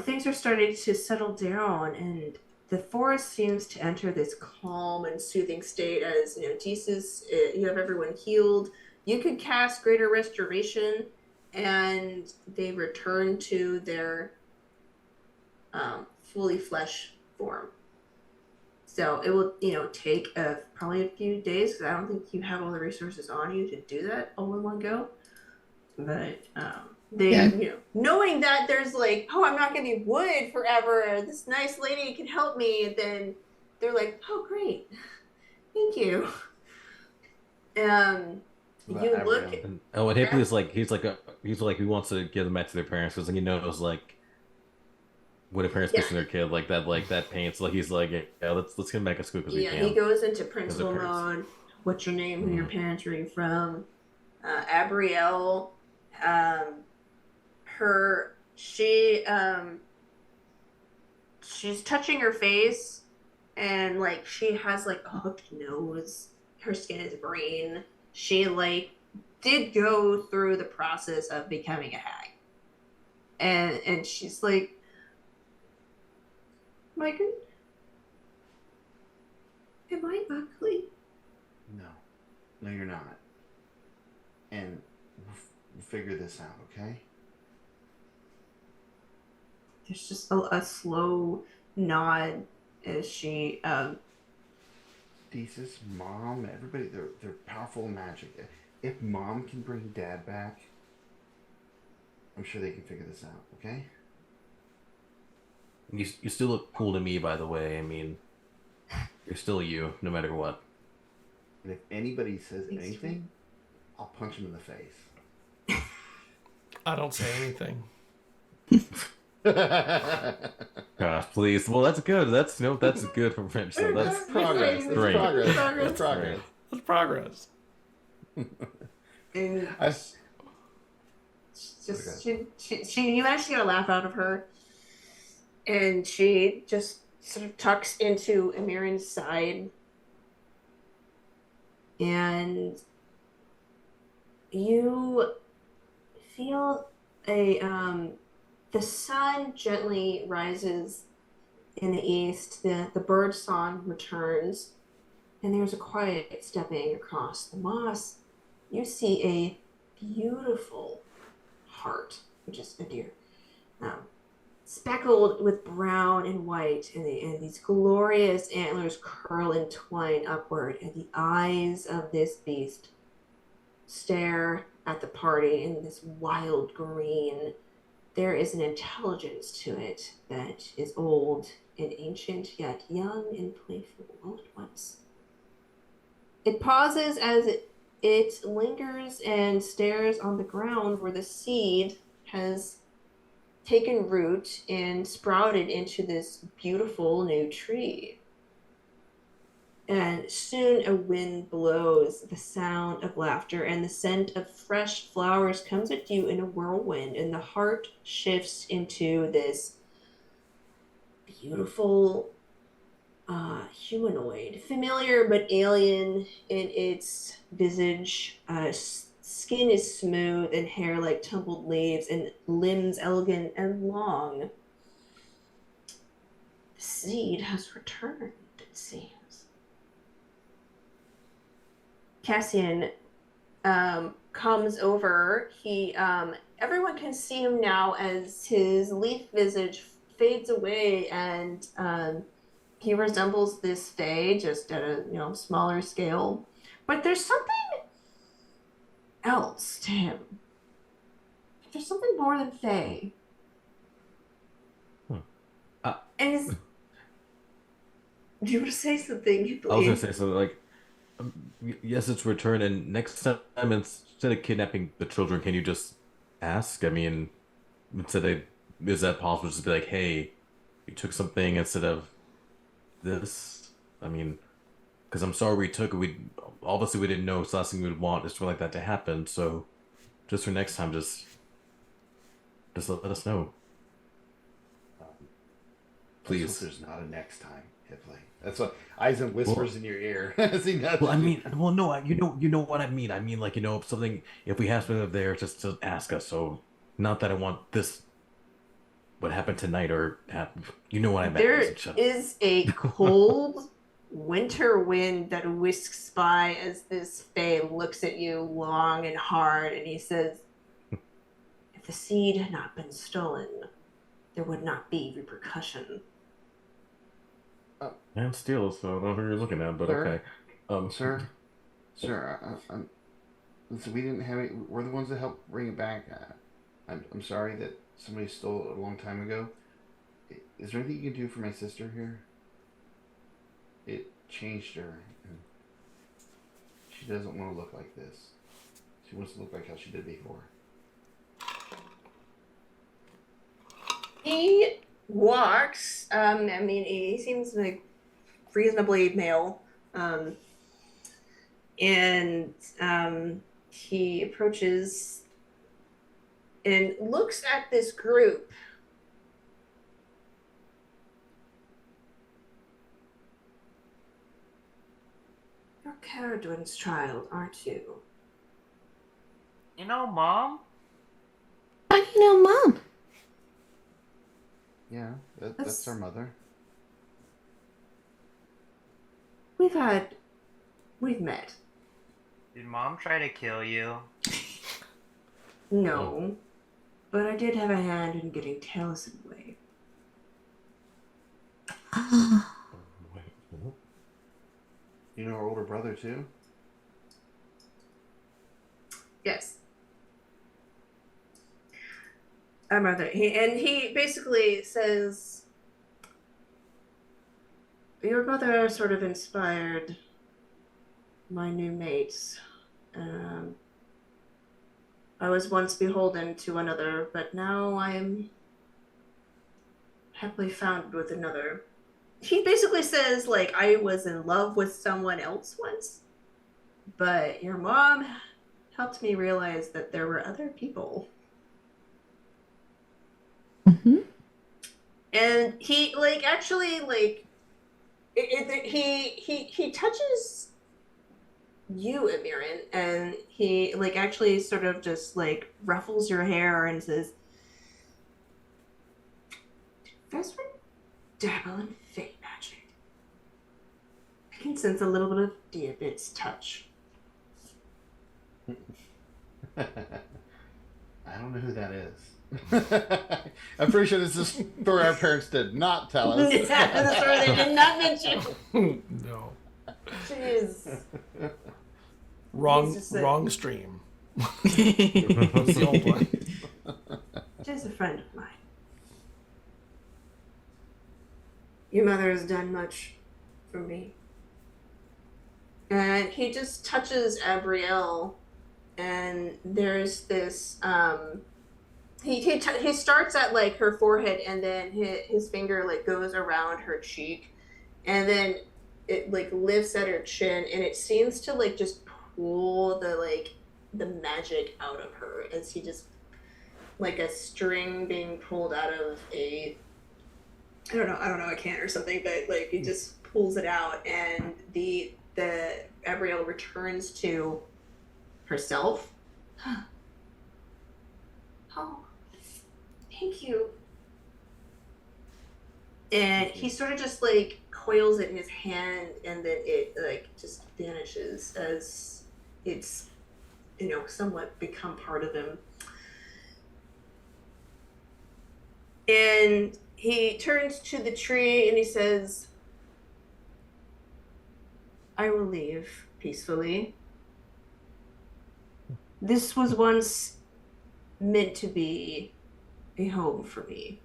things are starting to settle down, and the forest seems to enter this calm and soothing state as, Desus, you have everyone healed. You could cast Greater Restoration, and they return to their fully flesh form. So it will, take probably a few days, because I don't think you have all the resources on you to do that all in one go. But they, knowing that there's like, oh, I'm not going to be wood forever. This nice lady can help me. And then they're like, oh, great. Thank you. You look. And what Hippie is like, he's like he wants to give them back to their parents because he knows like when a parent's missing their kid like that pain. So like he's like, yeah, let's get him back at school because we can. He goes into principal mode. What's your name? Who your parents? Where are you from? Abrielle. She's touching her face, and like she has like a hooked nose. Her skin is green. She like did go through the process of becoming a hag, and she's like, Michael, am I ugly? No, you're not. And we'll figure this out, okay? There's just a slow nod as she Desus, Mom, everybody, they're powerful in magic. If Mom can bring Dad back, I'm sure they can figure this out, okay? You still look cool to me, by the way. I mean, you're still you, no matter what. And if anybody says anything, I'll punch him in the face. I don't say anything. Gosh, please. Well, that's good. That's good for Fynch. So that's progress. great. That's progress. That's progress. And she you managed to get a laugh out of her, and she just sort of tucks into Emiryn's side, and you feel the sun gently rises in the east, the bird song returns, and there's a quiet stepping across the moss. You see a beautiful heart, which is a deer, speckled with brown and white, and these glorious antlers curl and twine upward, and the eyes of this beast stare at the party in this wild green. There is an intelligence to it that is old and ancient, yet young and playful all at once. It pauses as it lingers and stares on the ground where the seed has taken root and sprouted into this beautiful new tree. And soon a wind blows, the sound of laughter and the scent of fresh flowers comes at you in a whirlwind, and the heart shifts into this beautiful humanoid, familiar but alien in its visage. Skin is smooth and hair like tumbled leaves, and limbs elegant and long. The seed has returned, it seems. Cassian comes over. He everyone can see him now as his leaf visage fades away, and he resembles this fae, just at a smaller scale. But there's something else to him. There's something more than fae. And do you want to say something? I was gonna say something like, yes, it's returned, and next time instead of kidnapping the children, can you just ask? I mean, is that possible? Just be like, hey, you took something instead of this. I mean, because I'm sorry we took it. We obviously we didn't know it's the last thing we'd want is for like that to happen. So, just for next time, just let us know. Please. There's not a next time, Hipley. That's what Aislin whispers in your ear. Well, I mean, no, you know what I mean. I mean, like, if we have something there, just to ask us. So, not that I want this. What happened tonight, or you know what I meant. There is a cold winter wind that whisks by as this fae looks at you long and hard, and he says, "If the seed had not been stolen, there would not be repercussion." And steal, so I don't know who you're looking at, but sir? Okay. Sir, listen, we didn't have it. We're the ones that helped bring it back. I'm sorry that somebody stole it a long time ago. Is there anything you can do for my sister here? It changed her. And she doesn't want to look like this. She wants to look like how she did before. He walks. He seems like reasonably male. And he approaches and looks at this group. You're Caradwin's child, aren't you? You know, Mom? How do you know Mom? Yeah, that's our mother. We've met. Did Mom try to kill you? No, but I did have a hand in getting Taliesin away. You know our older brother too? Yes. Our mother. He basically says, your mother sort of inspired my new mates. I was once beholden to another, but now I am happily found with another. He basically says, like, I was in love with someone else once, but your mom helped me realize that there were other people. Mm-hmm. And he, like, actually, like, he touches you, Emiryn, and he like actually sort of just like ruffles your hair and says, "Professor dabble in fey magic. I can sense a little bit of Diabit's touch." I don't know who that is. I'm pretty sure this is a story our parents did not tell us. Yeah, the story they did not mention. No. Jeez. Wrong stream. That's the old one. Just a friend of mine. Your mother has done much for me. And he just touches Abrielle, and there's this he starts at like her forehead, and then his finger like goes around her cheek, and then it like lifts at her chin, and it seems to like just pull the magic out of her as he just like a string being pulled out of a I don't know a can or something, but like he just pulls it out, and the Abrielle returns to herself. Oh, thank you. And he sort of just like coils it in his hand, and then it like just vanishes as it's somewhat become part of him. And he turns to the tree and he says, "I will leave peacefully. This was once meant to be a home for me,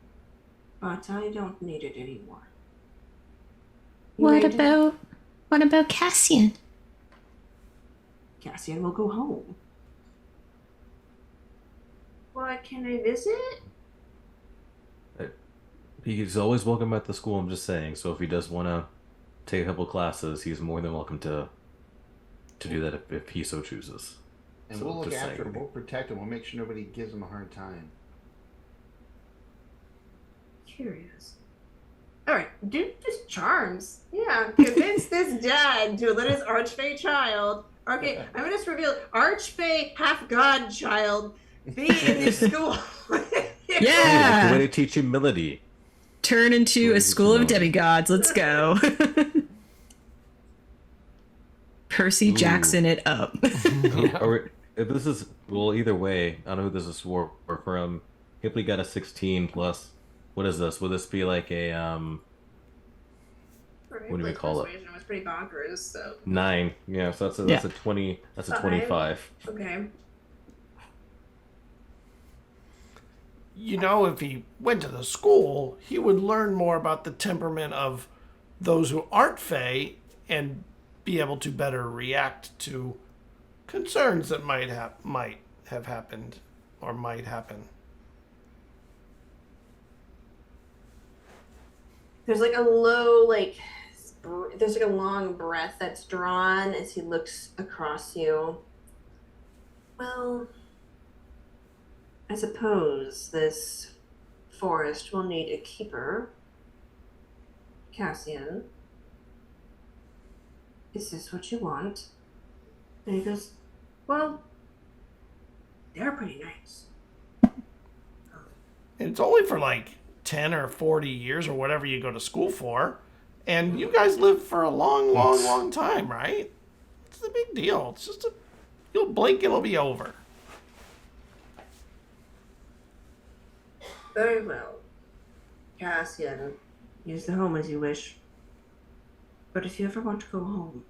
but I don't need it anymore." What about Cassian? Cassian will go home. What, can I visit? He's always welcome at the school, I'm just saying. So if he does want to take a couple classes, he's more than welcome to do that if he so chooses. And So we'll look just after saying. him. We'll protect him. We'll make sure nobody gives him a hard time. Curious. Alright, do this charms. Yeah, convince this dad to let his archfey child, okay, I'm gonna just reveal archfey half-god child be in this school. Yeah! The way to teach humility. Turn into a school of demigods. Let's go. Percy Jackson it up. This is, well, either way, I don't know who this is for from. Hipley got a 16 plus. What is this? Will this be like a, what do we call it? Persuasion was pretty bonkers, so. 9. Yeah, so that's a 20, that's a 25. Okay. If he went to the school, he would learn more about the temperament of those who aren't Fae and be able to better react to concerns that might have happened or might happen. There's like a there's like a long breath that's drawn as he looks across you. Well, I suppose this forest will need a keeper. Cassian, is this what you want? And he goes, well, they're pretty nice. And it's only for like 10 or 40 years or whatever you go to school for. And you guys live for a long time, right? It's a big deal. It's just you'll blink, it'll be over. Very well. Cassian, use the home as you wish. But if you ever want to go home,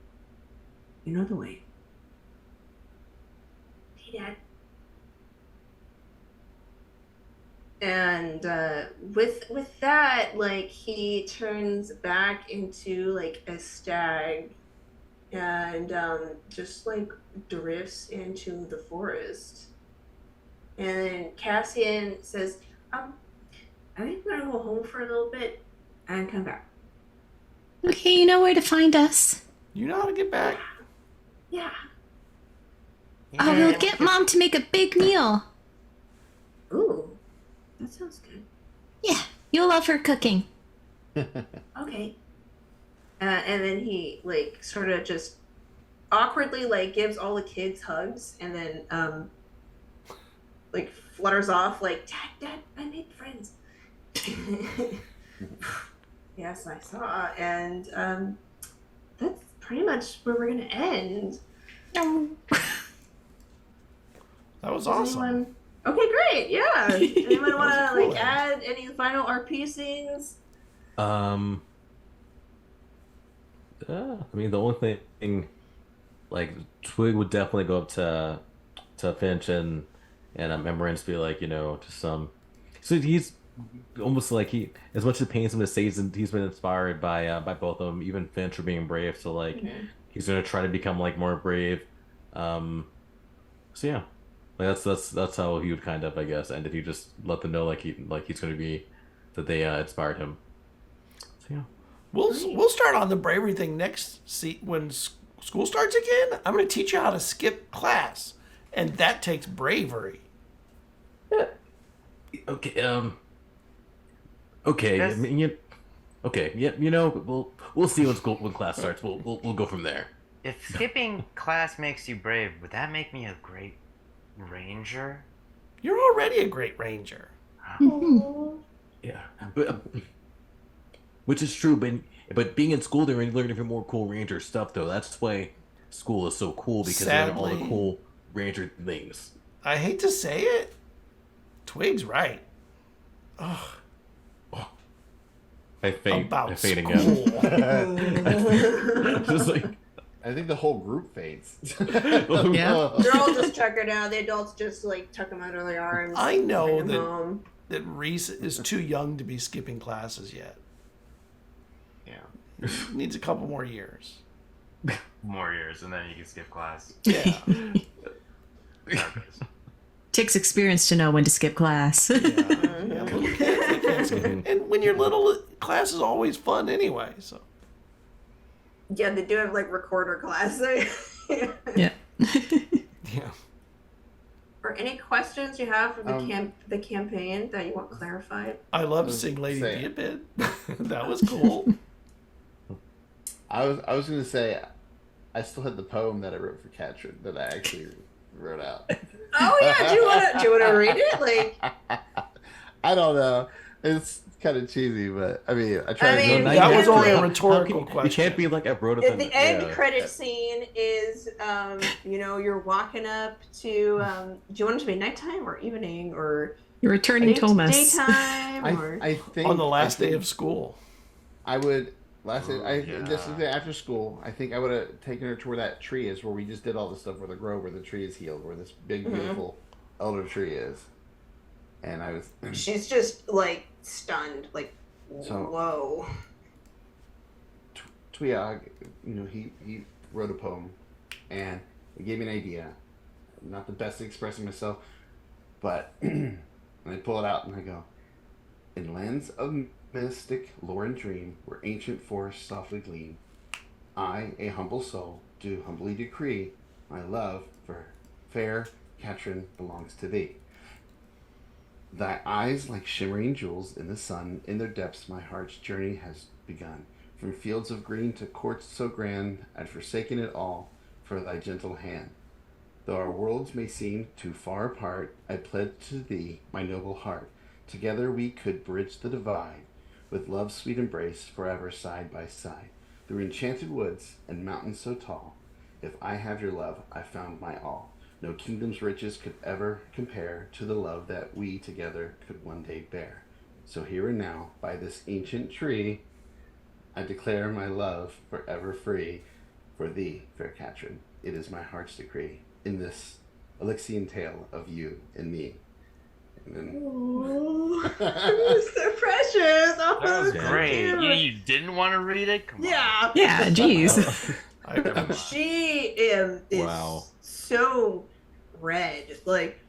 you know the way. Hey, Dad. And with that, like, he turns back into like a stag and just like drifts into the forest. And then Cassian says, I think we're gonna go home for a little bit and come back. Okay, you know where to find us. You know how to get back? Yeah. I will get Mom to make a big meal. Ooh, that sounds good. Yeah, you'll love her cooking. Okay. And then he like sort of just awkwardly like gives all the kids hugs and then like flutters off like Dad, I made friends. Yes, I saw, and that's pretty much where we're gonna end. No. That was awesome. Okay, great. Yeah. Anyone want to cool like add any final RP scenes? I mean, the only thing, like, Twig would definitely go up to Fynch and Emiryn to be like, just some. So he's almost like as much as it pains him to say he's been inspired by both of them, even Fynch for being brave. So like, he's gonna try to become like more brave. So yeah, like that's how he would kind of, I guess, end it. He just let them know he's gonna be that they inspired him. So yeah. We'll start on the bravery thing next. When school starts again, I'm going to teach you how to skip class, and that takes bravery. Okay. Okay. I mean, okay. Yeah. We'll see when class starts. We'll go from there. If skipping class makes you brave, would that make me a great ranger? You're already a great ranger. Yeah, but which is true. But being in school, they're learning even more cool ranger stuff, though. That's why school is so cool, because they have all the cool ranger things. I hate to say it, Twig's right. Ugh. I'm fading out. Just like, I think the whole group fades. Yeah. They're all just checkered out. The adults just like tuck them under their arms. I know bring them home. that Rhys is too young to be skipping classes yet. Yeah. He needs a couple more years. More years, and then you can skip class. Yeah. Takes experience to know when to skip class. Yeah, little kids, they can't skip. And when you're little, class is always fun anyway. So. Yeah, they do have like recorder class. Yeah. Yeah. Or any questions you have for the campaign that you want clarified? I love seeing Lady Diabid. That was cool. I was gonna say, I still had the poem that I wrote for Katrin that I actually wrote out. Oh yeah, do you wanna read it? Like, I don't know. It's kind of cheesy, but I mean, I tried. That was only a rhetorical question. You can't be like, I wrote it. At the end credit scene is, you're walking up to. Do you want it to be nighttime or evening or? You're returning Thomas. Daytime or. I think on the last day of school. I would. This is after school. I think I would have taken her to where that tree is, where we just did all the stuff, where the grove, where the tree is healed, where this big, beautiful elder tree is. And I was. She's just like stunned, like, whoa. Tuh-Wiogh, he wrote a poem, and it gave me an idea. Not the best at expressing myself, but I pull it out and I go, in lands of mystic lore and dream, where ancient forests softly gleam, I, a humble soul, do humbly decree, my love for fair Katrin belongs to thee. Thy eyes like shimmering jewels in the sun, in their depths my heart's journey has begun. From fields of green to courts so grand, I'd forsaken it all for thy gentle hand. Though our worlds may seem too far apart, I pledge to thee my noble heart. Together we could bridge the divide, with love's sweet embrace forever side by side. Through enchanted woods and mountains so tall, if I have your love, I found my all. No kingdom's riches could ever compare to the love that we together could one day bear. So here and now, by this ancient tree, I declare my love forever free. For thee, fair Katrin, it is my heart's decree, in this Elixian tale of you and me. And then... so precious. Oh, That was so great. cute. You didn't want to read it? Come on. Yeah. Yeah, jeez. She is Wow. so red. Like,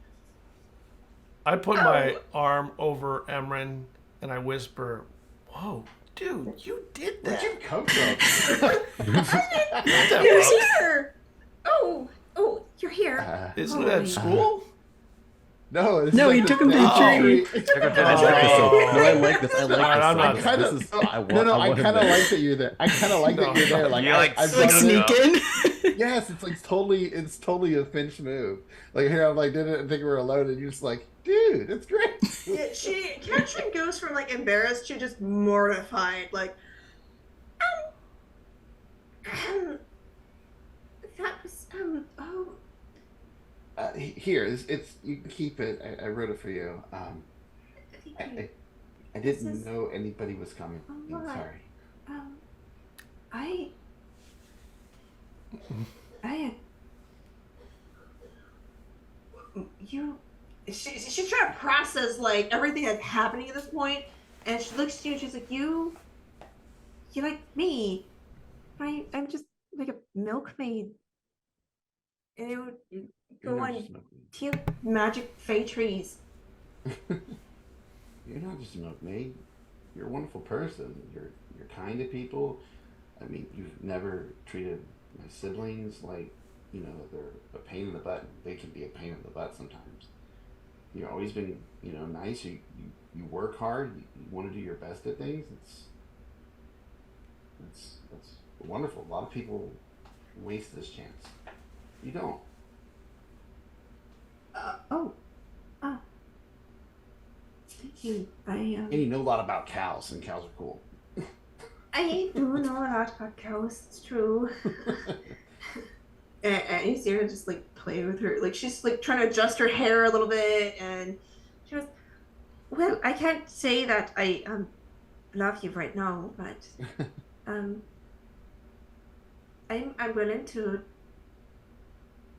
I put my arm over Emiryn and I whisper, "Whoa, dude, you did that." Where'd you come from? you're here. Oh, you're here. Isn't it at school? No, No, he took him to the tree. No, I like this. I like I'm this. not- This is. I kind of like that you're there. I kind of like that you're there. Like, You like I Like brought it sneak in. in. Yes, it's totally a Fynch move. Like here, I'm like, didn't think we were alone, and you're just like, dude, it's great. Yeah, Katrin goes from like embarrassed to just mortified, like, that was oh. Here, it's you can keep it. I wrote it for you. I didn't know anybody was coming. I'm sorry. I she's trying to process like everything that's happening at this point, and she looks to you and she's like, you like me. I'm just like a milkmaid, and it would go on teal magic fey trees. You're not just a milkmaid. You're a wonderful person. You're kind to people. I mean, you've never treated my siblings like, they're a pain in the butt. They can be a pain in the butt sometimes. You've always been, nice. You work hard. You want to do your best at things. It's wonderful. A lot of people waste this chance. You don't. Thank you. And you know a lot about cows, and cows are cool. I do know a lot about cows. It's true. and you see her just like play with her, like she's like trying to adjust her hair a little bit, and she goes, "Well, I can't say that I love you right now, but I'm willing to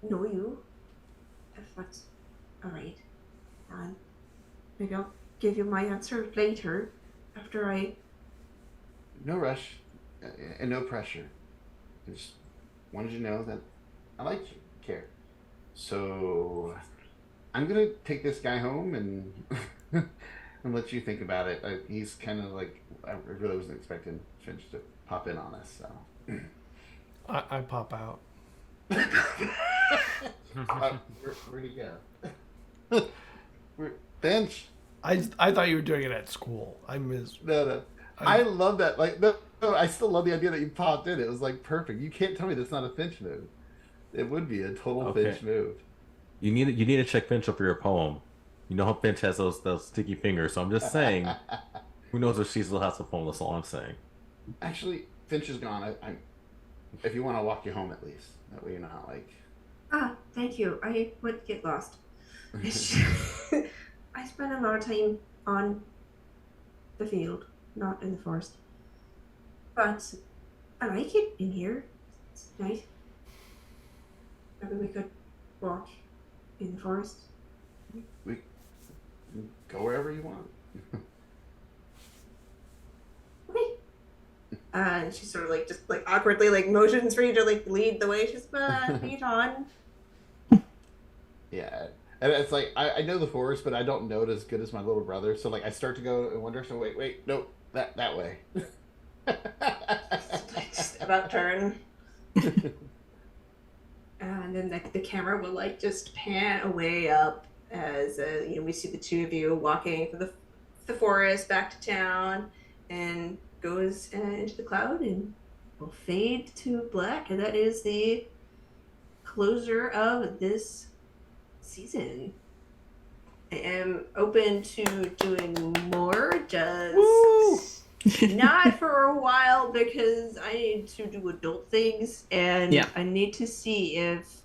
know you, if that's all right. And maybe I'll give you my answer later, after I." No rush, and no pressure. I just wanted you to know that I like you, care. So I'm gonna take this guy home and and let you think about it. He's kind of like, I really wasn't expecting Fynch to pop in on us. So I pop out. Where'd he go? Fynch. I thought you were doing it at school. I missed. No. I love that. Like, no, I still love the idea that you popped in. It was like perfect. You can't tell me that's not a Fynch move. It would be a total Fynch move. You need to check Fynch up for your poem. You know how Fynch has those sticky fingers. So I'm just saying, who knows if she still has a poem? That's all I'm saying. Actually, Fynch is gone. If you want to walk you home at least, that way you're not like. Thank you. I would get lost. I spend a lot of time on the field, not in the forest. But I like it in here. It's nice. Maybe we could walk in the forest. We go wherever you want. Okay. She sort of like just like awkwardly like motions for you to like lead the way. She's lead on. Yeah. And it's like, I know the forest, but I don't know it as good as my little brother. So, like, I start to go in one direction. Wait, no, that way. Just about turn. And then the camera will, like, just pan away up as, we see the two of you walking through the forest back to town, and goes into the cloud and will fade to black. And that is the closer of this season. I am open to doing more, just not for a while because I need to do adult things, and I need to see if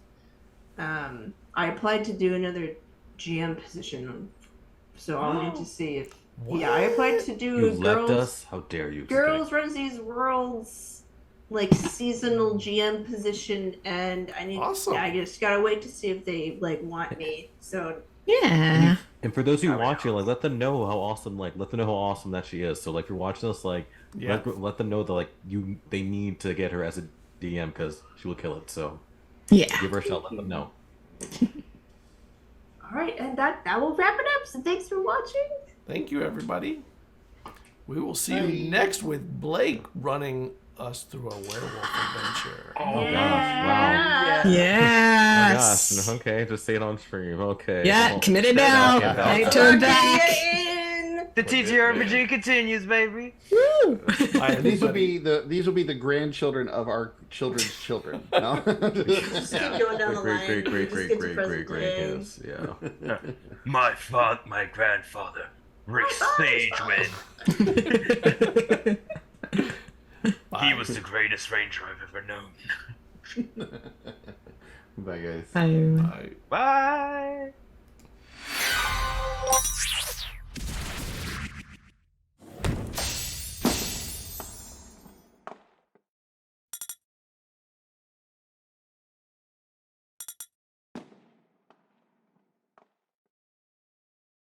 I applied to do another GM position, so I'll need to see if I applied to do you left us. How dare you? Girls Runs These Worlds, like seasonal GM position, and I need. Awesome. I just gotta wait to see if they like want me. So yeah. And for those of you watching, like, let them know how awesome that she is. So, like, if you're watching this, like, let them know that like they need to get her as a DM because she will kill it. So give her a shot. Let them know. All right, and that will wrap it up. So thanks for watching. Thank you, everybody. We will see you next with Blake running us through a werewolf adventure. Oh gosh! Wow. Yes. Oh gosh. Okay, just say it on stream. Okay. Yeah, committed now. I turn back. In The TTRPG continues, baby. Woo! These will be the grandchildren of our children's children. No? Just keep going down the line. Great. Yeah. My grandfather, Rhys Sageman. He was the greatest ranger I've ever known. Bye, guys. Bye. Bye.